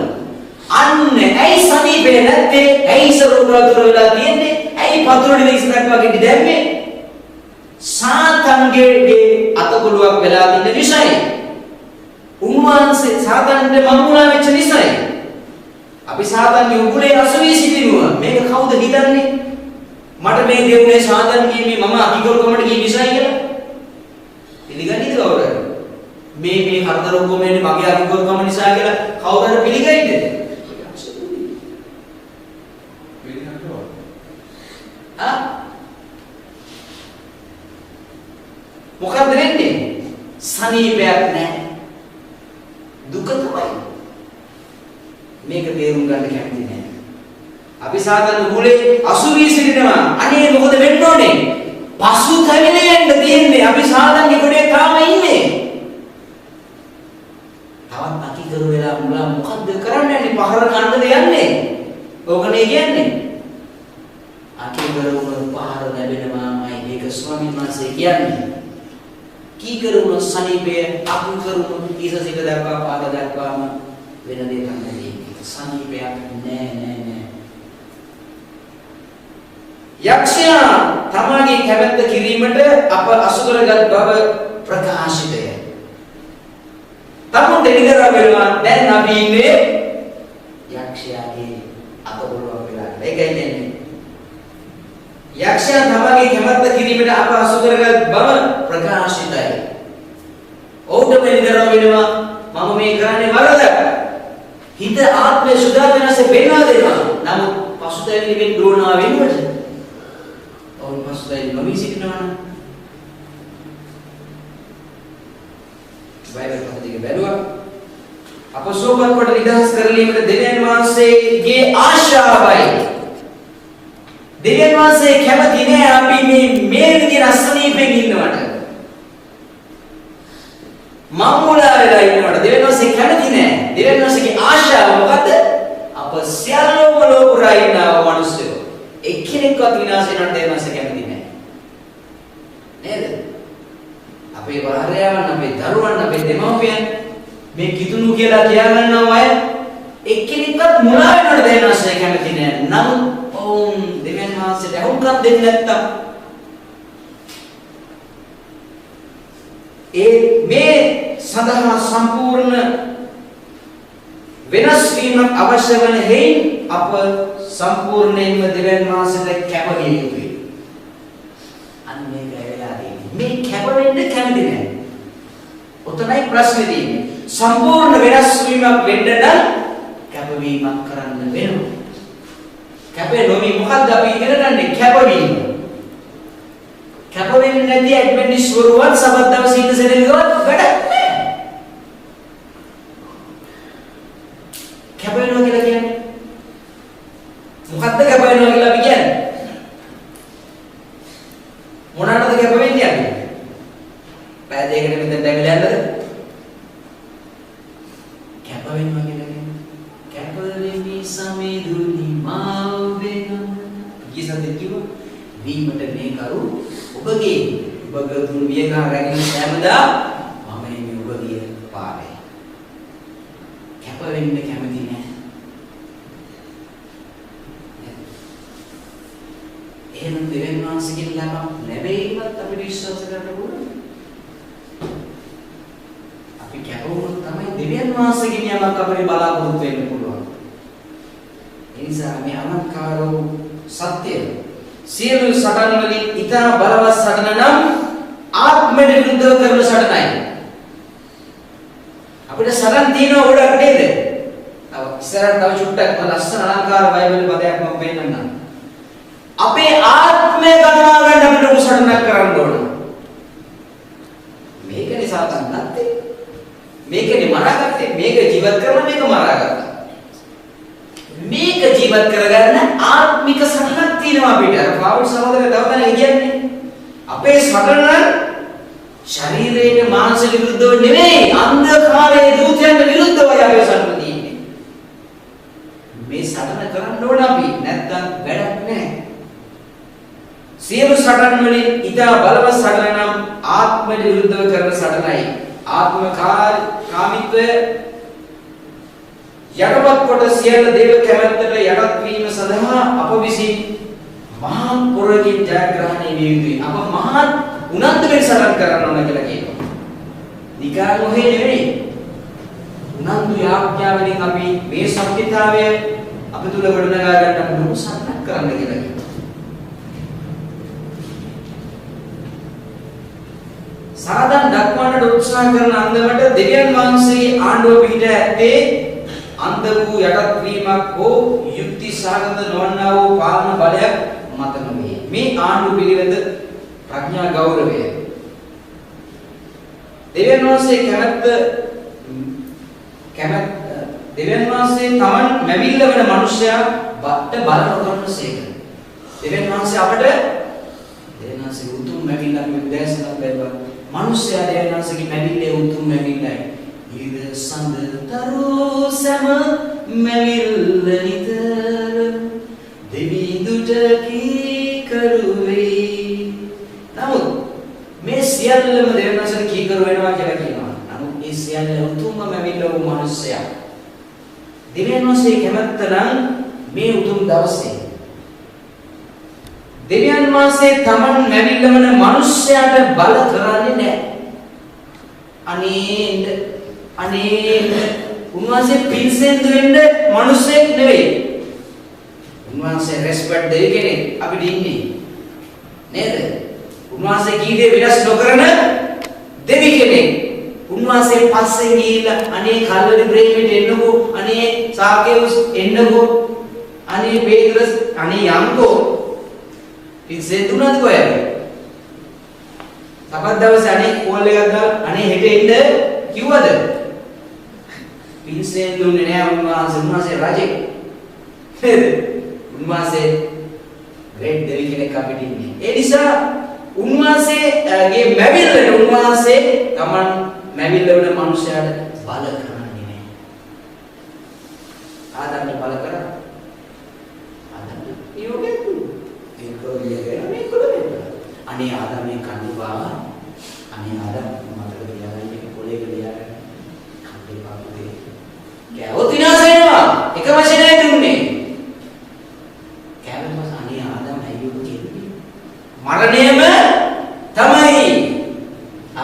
අන්න ඇයි සනීපේ නැත්තේ? ඇයි සරෝගාතුර වෙලා තියෙන්නේ? ඇයි පතුරේ ඉස්සරක් වගේ දැම්මේ? සාතන්ගේ අතකොළුවක් වෙලා තියෙන නිසායි. උන්වහන්සේ සාතන්ට මමුණා වෙච්ච නිසායි. අපි සාතන්ගේ උගුලේ අසුවී සිටිනවා. මේක කවුද හිතන්නේ? මට මේ දෙවුනේ සාතන් කීමේ මම අතිගොල්කමට ගිය නිසායි කියලා. පිළිගන්නේද කවුරුද? මේ හතර ඔක්කොම එන්නේ මගේ අතිගොල්කම නිසා කියලා කවුරුද පිළිගන්නේ? පිළිගන්නවා. මොකක්ද වෙන්නේ? සනීපයක් නැහැ. දුක තමයි. මේක තේරුම් ගන්න කැමති නැහැ. අපි සාතන් උගුලේ අසුවී සිටිනවා. අනේ මොකද වෙන්න ඕනේ? පසුතැවිලෙන්න තියෙන්නේ. අපි සාතන්ගේ ගොඩේ තාම ඉන්නේ. තවත් අකිකරු වෙලා මුලා මොකද්ද කරන්න යන්නේ? පහර කන්නද යන්නේ? ඕකනේ කියන්නේ. අකිකරු වුණ පහර ලැබෙනවාමයි මේක ස්වාමීන් වහන්සේ කියන්නේ. කීකරුණ සනීපේ අකුකරුණ ඉස සිට දක්වා පාද දක්වාම වෙන දෙයක් නැහැ. සනීපයක් නෑ. යක්ෂයා තමගේ කැමැත්ත කිරීමට අප අසු කරගත් බව ප්‍රකාශිතය. තමුන් දෙලිකර වෙනවා. දැන් අපි ඉන්නේ යක්ෂයාගේ අතකොළුවක් වෙලා. ඒකයි කියන්නේ. යක්ෂයා තමගේ කැමැත්ත කිරීමට අප අසු කරගත් බව ප්‍රකාශිතයි. ඔවුන්ට දෙලිකර වෙනවා. මම මේ කරන්නේ වරද. හිත ආත්මය සුදා වෙනස වෙනවා දෙනවා. නමුත් පසුතැවිලි දෝනා වෙනවට ඔවුන් පසුතැවිලි නොවී සිටිනවා නම් බයිබල් පොත දිග බැලුවා. අප සෝබන් කොට නිදහස් කරලීමට දෙවියන් වහන්සේගේ ආශාවයි. දෙවියන් වහන්සේ කැමති නෑ අපි මේ විදිහට අසනීපෙන් ඉන්නවට. මම්මුලා වෙලා ඉන්නවට දෙවියන් වහන්සේ කැමති නෑ. දෙවියන් වහන්සේගේ ආශාව මොකද්ද? අප සියල්ලම ලෝකුරා ඉන්නව මිනිස්සු. එක්කෙනෙක්වත් විනාශ වෙනවට දෙවියන් වහන්සේ කැමති නෑ. නේද? අපේ භාර්යාවන්, අපේ දරුවන්, අපේ දෙමව්පියන් මේ කිතුණු කියලා කියාගන්නව අය එක්කෙනෙක්වත් මුලා වෙනවට දෙවියන් වහන්සේ කැමති නෑ. නමුත් ඔවුන් දෙවියන් වහන්සේට අහුම්කම් දෙන්නේ නැත්තම් මේ සඳහා සම්පූර්ණ වෙනස් වීමක් අවශ්‍ය වන හේයින් අප සම්පූර්ණයෙන්ම දෙවියන් වහන්සේට කැප විය යුතුයි. අන්න මේක වෙලා තියෙන්නේ. මේ කැප වෙන්න කැමති නැහැ. ඔතනයි ප්‍රශ්නේ තියෙන්නේ. සම්පූර්ණ වෙනස් වීමක් වෙන්න නම් කැපවීමක් කරන්න වෙනවා. කැපේ නොවි මොකද්ද අපි ඉගෙන ගන්නේ? කැපවීම. කැප වෙන්නේ නැති ඇඩ්වෙන්ටිස් වරුවත් සබත් දවසේ ඉඳ සෙනෙල් ගවත් වැඩක් නැහැ. කැප වෙනවා කියලා කියන්නේ මොකද්ද? කැප වෙනවා කියලා අපි කියන්නේ මොනකටද කැප වෙන්නේ අපි? පැය දෙකකට මෙතෙන් දැවිලා යන්නද? කැප වෙනවා කියලා කියන්නේ කැප වෙමි සමේදුනි මාවෙන කිසද කිව්වා වීමට මේ කරු ඔබගේ දුන් වියකා රැගෙන සෑමදා මම මේ ඔබගේ පාරේ කැප වෙන්න කැමති නැහැ. එහෙනම් දෙවියන් වහන්සේගෙන් ළමක් ලැබෙයිවත් අපිට විශ්වාස කරන්න පුළුවන්. අපි කැපවුණොත් තමයි දෙවියන් වහන්සේගෙන් යමක් අපිට බලාපොරොත්තු වෙන්න පුළුවන්. ඒ නිසා මේ අලංකාර වූ සත්‍ය සියලු සටන් වලින් ඉතා බලවත් සටන නම් ආත්මයට විරුද්ධව කරන සටනයි. අපිට සටන් තියෙනවා ගොඩක් නේද? තව ඉස්සරහට තව චුට්ටක් ලස්සන අලංකාර බයිබල් පදයක් මම පෙන්නන්නම්. අපේ ආත්මය ගන්නවා ගන්න අපිට ලොකු සටනක් කරන්න ඕන. මේකනේ සාතන් නැත්තේ. මේකනේ මරාගත්තේ. මේක ජීවත් කරලා මේක මරාගත්තා. මේක ජීවත් කරගන්න ආත්මික සටනක් තියෙනවා අපිට. අර පාවුල් සහෝදරය තවදලා කියන්නේ අපේ සටන ශරීරයේ මානසික විරුද්ධව නෙවෙයි අන්ධකාරයේ දූතයන්ට විරුද්ධවයි අපේ සටන තියෙන්නේ. මේ සටන කරන්න ඕන අපි නැත්නම් වැඩක් නැහැ. සියලු සටන් වලින් ඉතා බලවත් සටන නම් ආත්මයට විරුද්ධව කරන සටනයි. ආත්ම කාමීත්වය යටපත් කොට සියල්ල දේව කැමැත්තට යටත් වීම සඳහා අප විසින් මහා පොරකින් ජයග්‍රහණය විය යුතුයි. අප මහා උනන්දු වෙන සටන් කරන්න ඕන කියලා කියනවා. නිකන් ඔහේ නෙවෙයි. උනන්දු යාඥාවෙන් අපි මේ සම්පිතාවය අප තුල ගොඩනගා ගන්න ලොකු සටනක් කරන්න කියලා කියනවා. සාධන් දක්වන්නට උත්සාහ කරන අන්දමට දෙවියන් වහන්සේගේ ආණ්ඩුව පිහිට ඇත්තේ අන්ධ වූ යටත් වීමක් හෝ යුක්ති සහගත නොවන්නා වූ පාලන බලයක් මත නොවේ. මේ ආණ්ඩුව පිළිවෙත ප්‍රඥා ගෞරවය. දෙවියන් වහන්සේ දෙවියන් වහන්සේ තමන් මැවිල්ල වෙන මනුෂ්‍යයා බට බල නොකරන සේක. දෙවියන් වහන්සේ අපට දෙවියන් වහන්සේ උතුම් මැවිල්ල අපි දැසනක් ලැබුවා. මනුෂ්‍යයා දෙවියන් වහන්සේගේ මැවිල්ලේ උතුම් මැවිල්ලයි. ඉර සඳතරෝ සම මැවිල්ල නිතර දෙවිඳුට කීකරුවේ. නමුත් මේ සියල්ලම දෙවියන් වහන්සේට කීකරු වෙනවා කියලා කියනවා. නමුත් මේ සියල්ල උතුම්ම මැවිල්ල වූ මනුෂ්‍යයා දෙවියන් වහන්සේ කැමැත්ත නම් මේ උතුම් දවසේ දෙවියන් වහන්සේ තමන් මැවිල්ල වන මනුෂ්‍යයාට බල කරන්නේ නැහැ. අනේ උන්වහන්සේ පින්සෙන්දු වෙන්න මිනිස්සෙක් නෙවෙයි. උන්වහන්සේ රෙස්පෙක්ට් දෙවි කෙනෙක් අපිට ඉන්නේ. නේද? උන්වහන්සේ කීදේ විනාශ නොකරන දෙවි කෙනෙක්. උන්වහන්සේ පස්සේ ගිහිල්ලා අනේ කල්වරි ප්‍රේමයට එන්නකෝ, අනේ සාකේවුස් එන්නකෝ, අනේ පේත්‍රස් අනේ යම්කෝ. පින්සෙන්දු නේද කොහෙද? සපත් දවසේ අනේ කෝල් එකක් දාලා අනේ හෙට එන්න කිව්වද? පින්සෙන්දුනේ නෑ උන්වහන්සේ රජෙක්. නේද? උන්වහන්සේ ග්‍රේට් දෙවි කෙනෙක් අපිට ඉන්නේ. ඒ නිසා උන්වහන්සේගේ මැවිල්ලට උන්වහන්සේ තමන් මැවිල්ල වන මනුෂ්‍යයාට බල කරන්නේ නෑ. ආදම්ට බල කරා. ආදම්ට යෝගයක් දුන්නා. අනේ ආදමේ කණ්ඩුවා අනේ ආදම් මතක තියාගන්න පොලේක ලියාගන්න කණ්ඩේ පාපුදේ කෑවොත් විනාශ වෙනවා එක වචනයක් දුන්නේ කෑවොත් අනේ ආදම් අයියෝ කියන්නේ මරණයම තමයි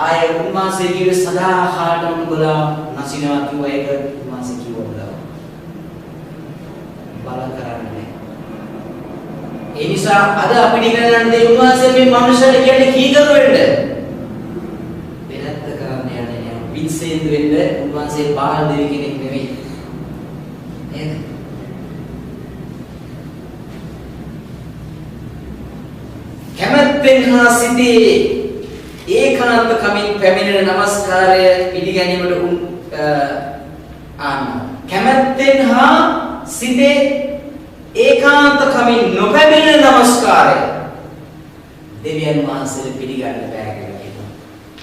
ආය උන්වහන්සේ කිව්වේ සදාකාලම උඹලා නැසිනවා කිව්ව එක උන්වහන්සේ කිව්වා බල කරන්නේ. ඒ නිසා අද අපිට ඉගෙන ගන්න දේ උන්වහන්සේ මේ මනුෂ්‍යයට කියන්නේ කීකරු වෙන්න. වෙනත් කරන්න යන්නේ නෑ. පින්සෙන්දු වෙන්න උන්වහන්සේ බාල දෙවි කෙනෙක් නෙවෙයි. නේද? කැමැත්තෙන් හා සිටේ ඒකාන්ත කමින් පැමිණෙන නමස්කාරය පිළිගැනීමට කැමැත්තෙන් හා සිටේ ඒකාන්ත කමින් නොපැමිණෙන නමස්කාරය දෙවියන් වහන්සේට පිළිගන්න බෑ කියලා කියනවා.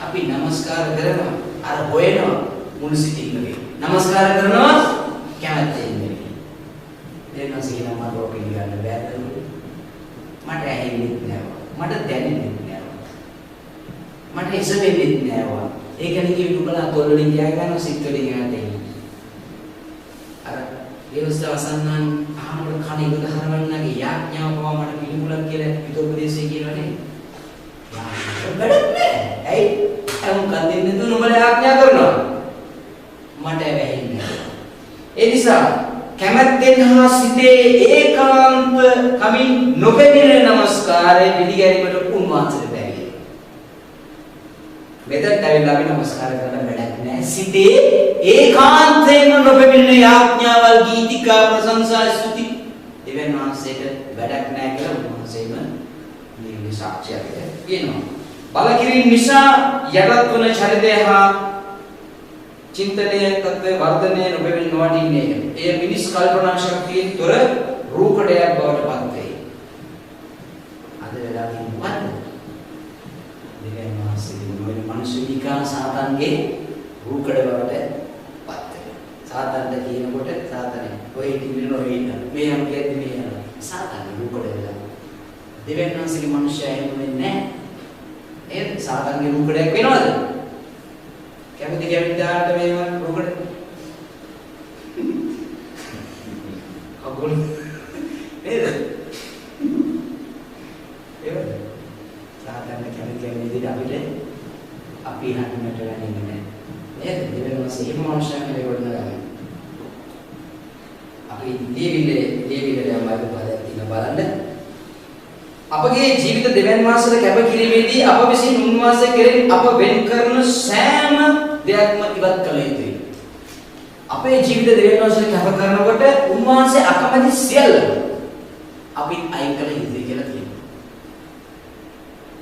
අපි නමස්කාර කරනවා අර හොයනවා මුළු සිතින් නෙවෙයි. නමස්කාර කරනවා කැමැත්තෙන් නෙවෙයි. දෙවියන් වහන්සේ කියනවා මට පිළිගන්න බෑ. මට ඇහෙන්නේ නෑ. මට දැනෙන්නේ නෑ. මට ඉසෙන්නේ නෑ. ඒකනේ කිව්ව උඹලා තොල් වලින් ගියා ගන්නවා සිත් වලින් යනවා. අර व्यवस्था असन्नान ආමර කණ ඉවත හරවන්නගේ යාඥාව පවා මට පිළිමුලක් කියලා හිතෝපදේශය කියලානේ. වැඩක් නෑ. ඇයි? අමුන් කන්දින් නේද නුඹලා යාඥා කරනවා. මට වැහෙන්නේ නෑ. ඒ නිසා කැමැත්තෙන් හා සිතේ ඒකාන්ත කමින් නොපෙනෙන නමස්කාරය පිළිගැනීමට උන්වහන්සේට බැහැ. මෙතනට ඇවිල්ලා අපි නමස්කාර කරන්න වැඩක් නෑ. සිතේ ඒකාන්තයෙන්ම නොපෙනෙන යාඥාවල් ගීතිකා ප්‍රශංසා ස්තුති දෙවියන් වහන්සේට වැඩක් නෑ කියලා උන්වහන්සේම මේ සාක්ෂියක් කියනවා. බලකිරීම නිසා යටත් වන චරිතය හා චින්තනයේ තත්ත්ව වර්ධනය නොවෙමින් නොවටින්නේ. එය මිනිස් කල්පනා ශක්තියෙන් තොර රූකඩයක් බවට පත් වේ. අද වෙලා තියෙනවද? දෙවියන් වහන්සේගේ නොවන මිනිස්සු නිකන් සාතන්ගේ රූකඩ බවට පත් වෙනවා. සාතන්ට කියනකොට සාතනේ ඔය ඉතින් ඔය ඉන්න. මේ යම් කියද්දි මේ යනවා. සාතන්ගේ රූකඩ වෙලා. දෙවියන් වහන්සේගේ මිනිස්සයා එහෙම වෙන්නේ නැහැ. ඒ සාතන්ගේ රූකඩයක් වෙනවද? කැමති කැමතිදාට මේව රූකඩ අගොල් නේද? ඒවද? සාතන්ගේ කැමති කැමතිද අපිට අපි හන්නට වෙන්නේ නැහැ. නේද? දෙවියන් වහන්සේ එහෙම මිනිස්සුන් කියලා වඩනවා. අපි දේවිලේ යම් අදපදයක් තියෙන බලන්න. අපගේ ජීවිත දෙවියන් වහන්සේට කැප කිරීමේදී අප විසින් උන්වහන්සේ කෙරෙහි අප වෙන් කරන සෑම දෙයක්ම ඉවත් කළ යුතුයි. අපේ ජීවිත දෙවියන් වහන්සේට කැප කරනකොට උන්වහන්සේ අකමැති සියල්ල අපි අයින් කළ යුතුයි කියලා කියනවා.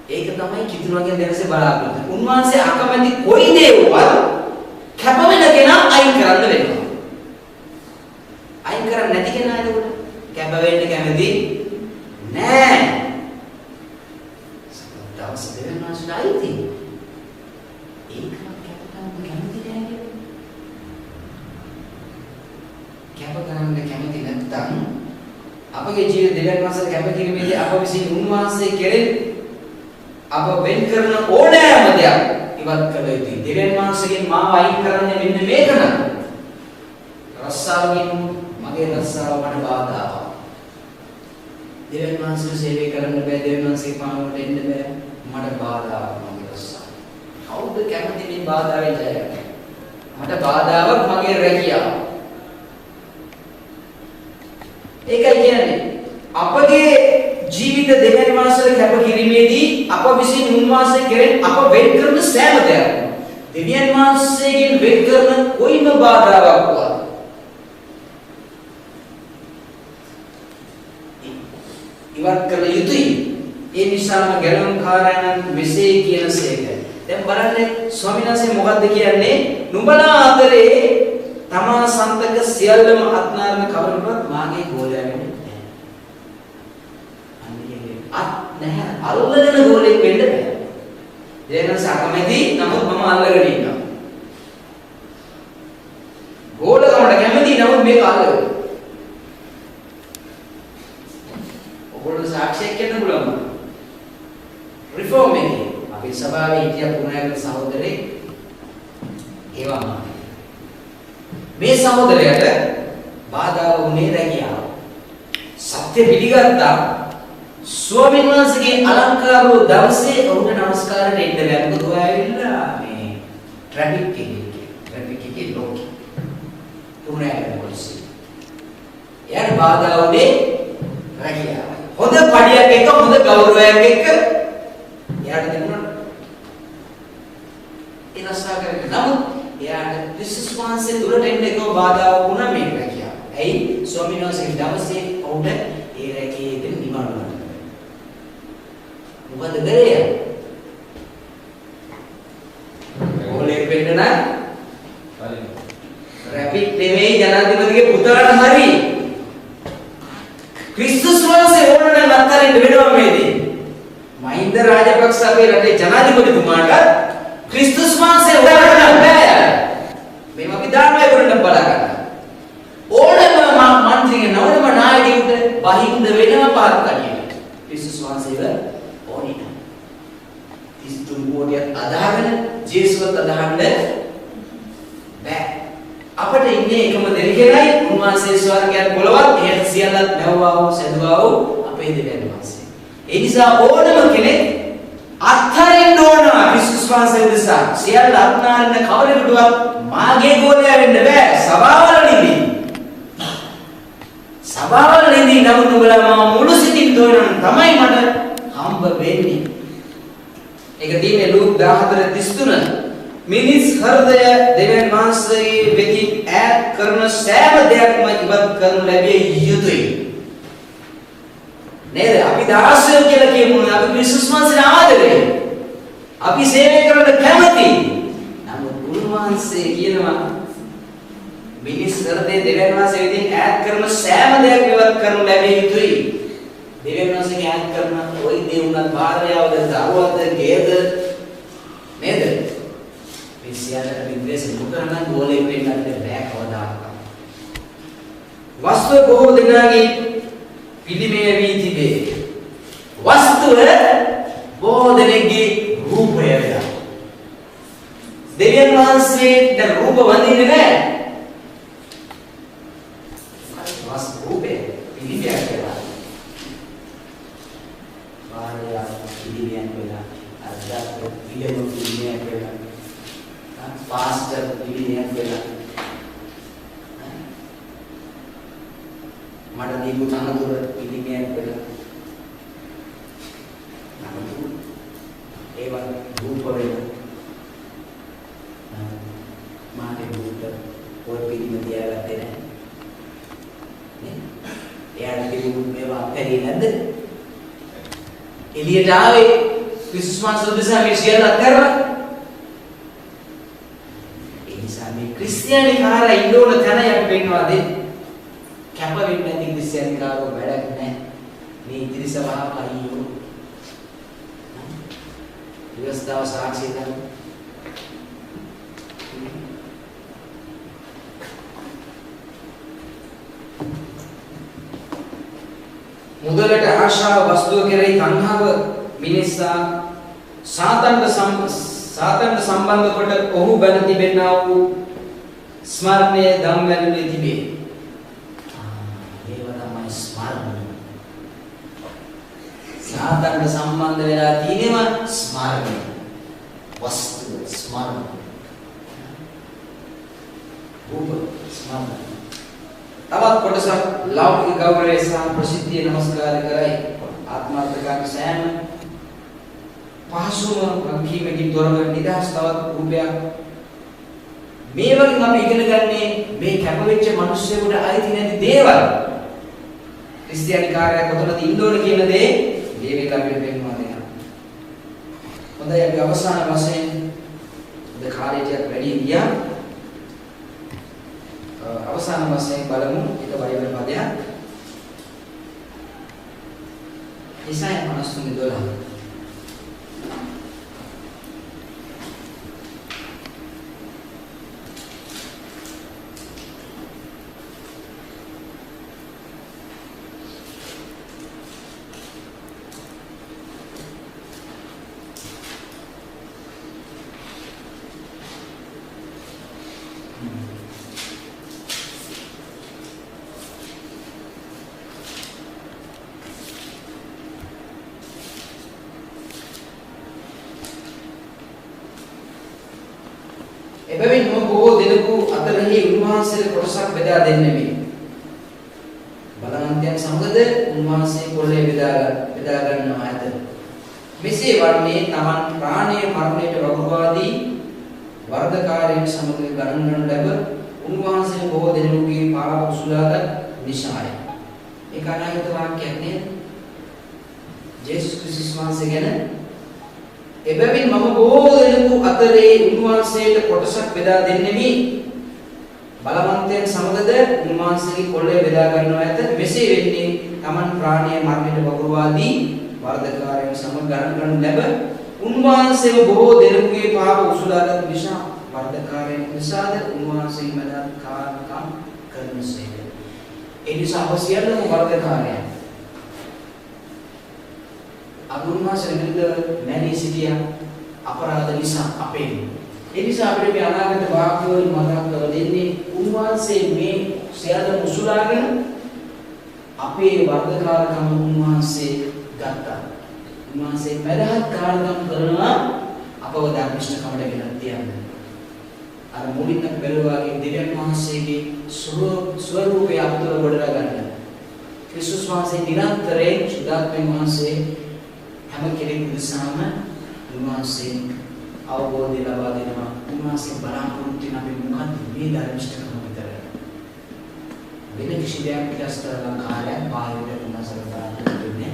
ඒක තමයි කිතුණුවගේ දැනසේ බලාපොරොත්තු. උන්වහන්සේ අකමැති කොයි දේ වුවත් කැප වෙන කෙනා අයින් කරන්න වෙනවා. අයින් කරන්නේ නැති කෙනා එතකොට කැප වෙන්න කැමති නෑ. දවස් දෙකක් නැසලායිති. ඒකම කැපකම් කැමති නෑ. කැප කරන්න කැමති නැත්නම් අපගේ ජීවිත දෙවියන් වහන්සේ කැප කිරීමේදී අප විසින් උන්වහන්සේ කෙරෙහි අප වෙන් කරන ඕනෑම දෙයක් ඉවත් කළ යුතුයි. දෙවියන් වහන්සේගෙන් මාව අයින් කරන්නේ මෙන්න මේක නම්. රස්සාවකින් මගේ රස්සාව මට බාධාවක්. දෙවියන් වහන්සේ සේවය කරන්න බෑ. දෙවියන් වහන්සේ පානකට එන්න බෑ. මට බාධාවක් මගේ රස්සාව. කවුද කැමති මේ බාධාවෙන් ජය ගන්න? මට බාධාවක් මගේ රැකියාව. ඒකයි කියන්නේ අපගේ ජීවිත දෙවියන් වහන්සේට කැප කිරීමේදී අප විසින් උන්වහන්සේ කෙරෙහි අප වෙන් කරන සෑම දෙයක් දෙවියන් වහන්සේගෙන් වෙන් කරන කොයිම බාධාවක් වුණත් ඉවත් කළ යුතුයි. ඒ නිසාම ගැලවුම්කාරයන් මෙසේ කියනසේක. දැන් බලන්න ස්වාමීන් වහන්සේ මොකද්ද කියන්නේ? නුඹලා අතරේ තමා සන්තක සියල්ලම අත්නාරන කවුරුවත් මාගේ ගෝලයා වෙන්නේ නැහැ. අන්නේ අත් නැහැ අල්ලගෙන ගෝලෙක් වෙන්න බෑ. දෙයනස අකමැති නමුත් මම අල්ලගෙන ඉන්නවා. ගෝලකමට කැමති නමුත් මේක අල්ලගෙන. ඔයගොල්ලෝ සාක්ෂියක් කියන්න පුළුවන්. රිෆෝම් එකේ අපේ සභාවේ හිටිය පුණායක සහෝදරේ ඒවම මේ සහෝදරයාට බාධා වුණේ රැකියාව. සත්‍ය පිළිගත්තා. ස්වාමීන් වහන්සේගේ අලංකාර වූ දවසේ ඔහුට নমස්කාරයට එන්න බැහැ. මොකද ඔය ඇවිල්ලා මේ ට්‍රැෆික් එකේ ලෝකෙ. පුණායක පොලිසිය. එයාට බාධා වුණේ රැකියාව. හොඳ පඩියක් එක හොඳ ගෞරවයක් එක්ක එයාට දෙන්නා. ඒ රස්සා කරගෙන නමුත් එයාට ක්‍රිස්තුස් වහන්සේ දුරට එන්න එකම බාධාවක් වුණා මේ රැකියාව. ඇයි? ස්වාමීන් වහන්සේගේ දවසේ ඔහුට ඒ රැකියාවෙන් නිවන ගන්න. මොකද කරේ? ඕලෙක් වෙන්න නම් රැපික් නෙමෙයි ජනාධිපතිගේ පුතාට හරි ක්‍රිස්තුස් වහන්සේ ඕන නම් අත්තරින් වෙනවා මේදී. මහින්ද රාජපක්ෂ අපේ රටේ ජනාධිපතිතුමාට ක්‍රිස්තුස් වහන්සේ උදාහරණ බෑ. මේ අපි දානවා ඒගොල්ලන්ට බලා ගන්න. ඕනම මන්ත්‍රීගේ නවනම නායකයෙකුට බහින්ද වෙනවා පාත් කඩියට. ක්‍රිස්තුස් වහන්සේව ඕනි නෑ. ක්‍රිස්තුන් කෝටියක් අදහගෙන ජේසුවත් අදහන්න බෑ. අපට ඉන්නේ එකම දෙවි කෙනයි උන්වහන්සේ ස්වර්ගයට පොළවත් ඒ සියල්ලත් නැවවා වූ සැදුවා වූ අපේ දෙවියන් වහන්සේ. ඒ නිසා ඕනම කෙනෙක් අත්හරින්න ඕන ක්‍රිස්තුස් වහන්සේ උදෙසා සියල්ල අත්හරින්න කවරෙකුටවත් මාගේ ගෝලයා වෙන්න බෑ. සභාවල නෙමෙයි. සභාවල නෙමෙයි නමුත් නුඹලා මම මුළු සිතින් තෝරන තමයි මට හම්බ වෙන්නේ. ඒක තියෙන්නේ ලූක් 14:33. මිනිස් හෘදය දෙවියන් වහන්සේගේ වෙතින් ඈත් කරන සෑම දෙයක්ම ඉවත් කරනු ලැබිය යුතුයි. නේද? අපි දාසය කියලා කියමු. අපි ක්‍රිස්තුස් වහන්සේට ආදරේ. අපි සේවය කරන්න කැමතියි. නමුත් උන්වහන්සේ කියනවා මිනිස් හෘදය දෙවියන් වහන්සේ වෙතින් ඈත් කරන සෑම දෙයක් ඉවත් කරනු ලැබිය යුතුයි. දෙවියන් වහන්සේගේ ඈත් කරන ওই දේ උනත් භාර්යාවද දරුවද ගේද නේද? සියල්ලට විද්වේෂ නොකරන ගෝලෙක් වෙන්නත් බෑ කවදාවත්. වස්තුව බොහෝ දෙනාගේ පිළිමය වී තිබේ. වස්තුව බොහෝ දෙනෙක්ගේ රූපය වෙලා. දෙවියන් වහන්සේට රූප වඳින්නේ නෑ. වස්තු රූපේ පිළිමයක් වෙලා. භාර්යාව පිළිමයක් වෙලා. අර්ධ පිළිමයක් වෙලා. පාස්ටර් පිළිමයක් වෙලා මට දීපු තනතුර පිළිමයක් වෙලා නමුත් ඒවා රූප වෙලා මාගේ රූප ඔය පිළිම තියාගත්තේ නැහැ නේ එයාට දීපු මේවා අත්හැරියේ නැද්ද එළියට ආවේ ක්‍රිස්තුස් වහන්සේ උදෙසා මේ සියල්ල අත්හැරලා ක්‍රිස්තියානිකාරය ඉන්න ඕන තැන යට පෙන්වා දෙන්න. කැප වෙන්නේ නැති ක්‍රිස්තියානිකාරෝ වැඩක් නැහැ. මේ ඉතිරි සභාව අයියෝ. විවස්ථාව සාක්ෂි දරන. මුදලට ආශාව වස්තුව කෙරෙහි තණ්හාව මිනිසා සාතන්ට සම්බන්ධ කොට ඔහු බැන තිබෙනා වූ ස්මරණය ධම්මැලුනේ තිබේ. ඒව තමයි ස්මරණය. සාතන්ට සම්බන්ධ වෙලා තියෙනම ස්මරණය. වස්තු ස්මරණය. රූප ස්මරණය. තවත් කොටසක් ලෞකික ගෞරවය සහ ප්‍රසිද්ධිය නමස්කාර කරයි. ආත්මාර්ථකාමී සෑම පහසුම වගකීමකින් තොරව නිදහස් තවත් රූපයක් මේ වගේ අපි ඉගෙන ගන්නේ මේ කැපවෙච්ච මිනිස්සුන්ට අයිති නැති දේවල්. ක්‍රිස්තියානිකාරය කොතනද ඉන්න ඕන කියන දේ මේක අපිට පෙන්වනවා දෙනවා. හොඳයි අපි අවසාන වශයෙන් අද කාලයට වැඩි ගියා. අවසාන වශයෙන් බලමු එක බයිබල් පදයක්. ඉසායා 53:12. එබැවින් මම බොහෝ දෙනෙකු අතරෙහි උන්වහන්සේට කොටසක් බෙදා දෙන්නෙමි. බලවන්තයන් සමගද උන්වහන්සේ කොල්ලේ බෙදා ගන්නවා ඇත. මෙසේ වන්නේ තමන් ප්‍රාණය මරණයට වගුවාදී වර්ධකාරයන් සමග ගණන් ලැබ උන්වහන්සේ බොහෝ දෙනෙකුගේ පාප උසුලාගත් නිසායි. ඒක අනාගත වාක්‍යයක් නේද? ජේසුස් ක්‍රිස්තුස් වහන්සේ ගැන එබැවින් මම බොහෝ දෙනෙකු අතරේ උන්වහන්සේට කොටසක් බෙදා දෙන්නෙමි. බලවන්තයන් සමගද උන්වහන්සේගේ කොල්ලේ බෙදා ගන්නවා ඇත. මෙසේ වෙන්නේ තමන් ප්‍රාණය මරණයට වගුවාදී වර්ධකාරයන් සමග ගණන් ලැබ උන්වහන්සේව බොහෝ දෙනෙකුගේ පාප උසුලාගත් නිසා වර්ධකාරයන් නිසාද උන්වහන්සේ මදත් කාර්යකම් කරනසේක. ඒ නිසා අප සියල්ලම වර්ධකාරයන්. අගුරුමාසේ විරුද්ධ මැනී සිටියා අපරාධ නිසා අපේ ඒ නිසා අපිට මේ අනාගත වාක්‍යවල මතක් කරලා දෙන්නේ උන්වහන්සේ මේ සියල්ල මුසුලාගෙන අපේ වර්ගකාරකම උන්වහන්සේ ගත්තා. උන්වහන්සේ පෙරහත් කාර්යම් කරනවා අපව ධර්මිෂ්ඨකමට ගෙනත් තියන්නේ. අර මුලින්ම බැලුවාගේ දෙවියන් වහන්සේගේ ස්වරූපය අපතර වඩලා ගන්න. ක්‍රිස්තුස් වහන්සේ නිරන්තරයෙන් සුදාත්මයන් වහන්සේ හැම කෙනෙකු දිසාම උන්වහන්සේ අවබෝධය ලබා දෙනවා. උන්වහන්සේ බලාපොරොත්තු වෙන අපි මොකක්ද මේ ධර්මිෂ්ඨකම විතර. වෙන කිසි දෙයක් පිටස්තර කාර්යයක් බාහිරට උන්වහන්සේ බලාපොරොත්තු වෙන්නේ.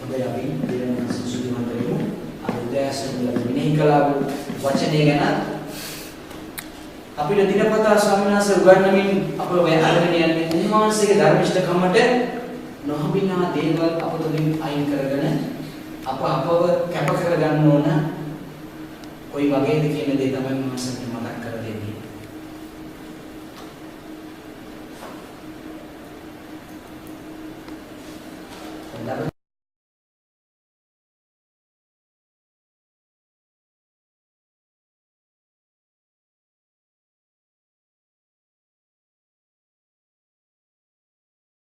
ඔබ අපි දෙවියන් වහන්සේ සුදුමත් වෙමු. අර උදෑසන මෙනෙහි කළ වචනය ගැන අපිට දිනපතා ස්වාමීන් වහන්සේ උගන්වමින් අපව අරගෙන යන්නේ උන්වහන්සේගේ ධර්මිෂ්ඨකමට නොහඹිනා දේවල් අප තුළින් අයින් කරගෙන අපව කැප කර ගන්න ඕන. කොයි වගේද කියන දේ තමයි උන්වහන්සේට මතක් කර දෙන්නේ.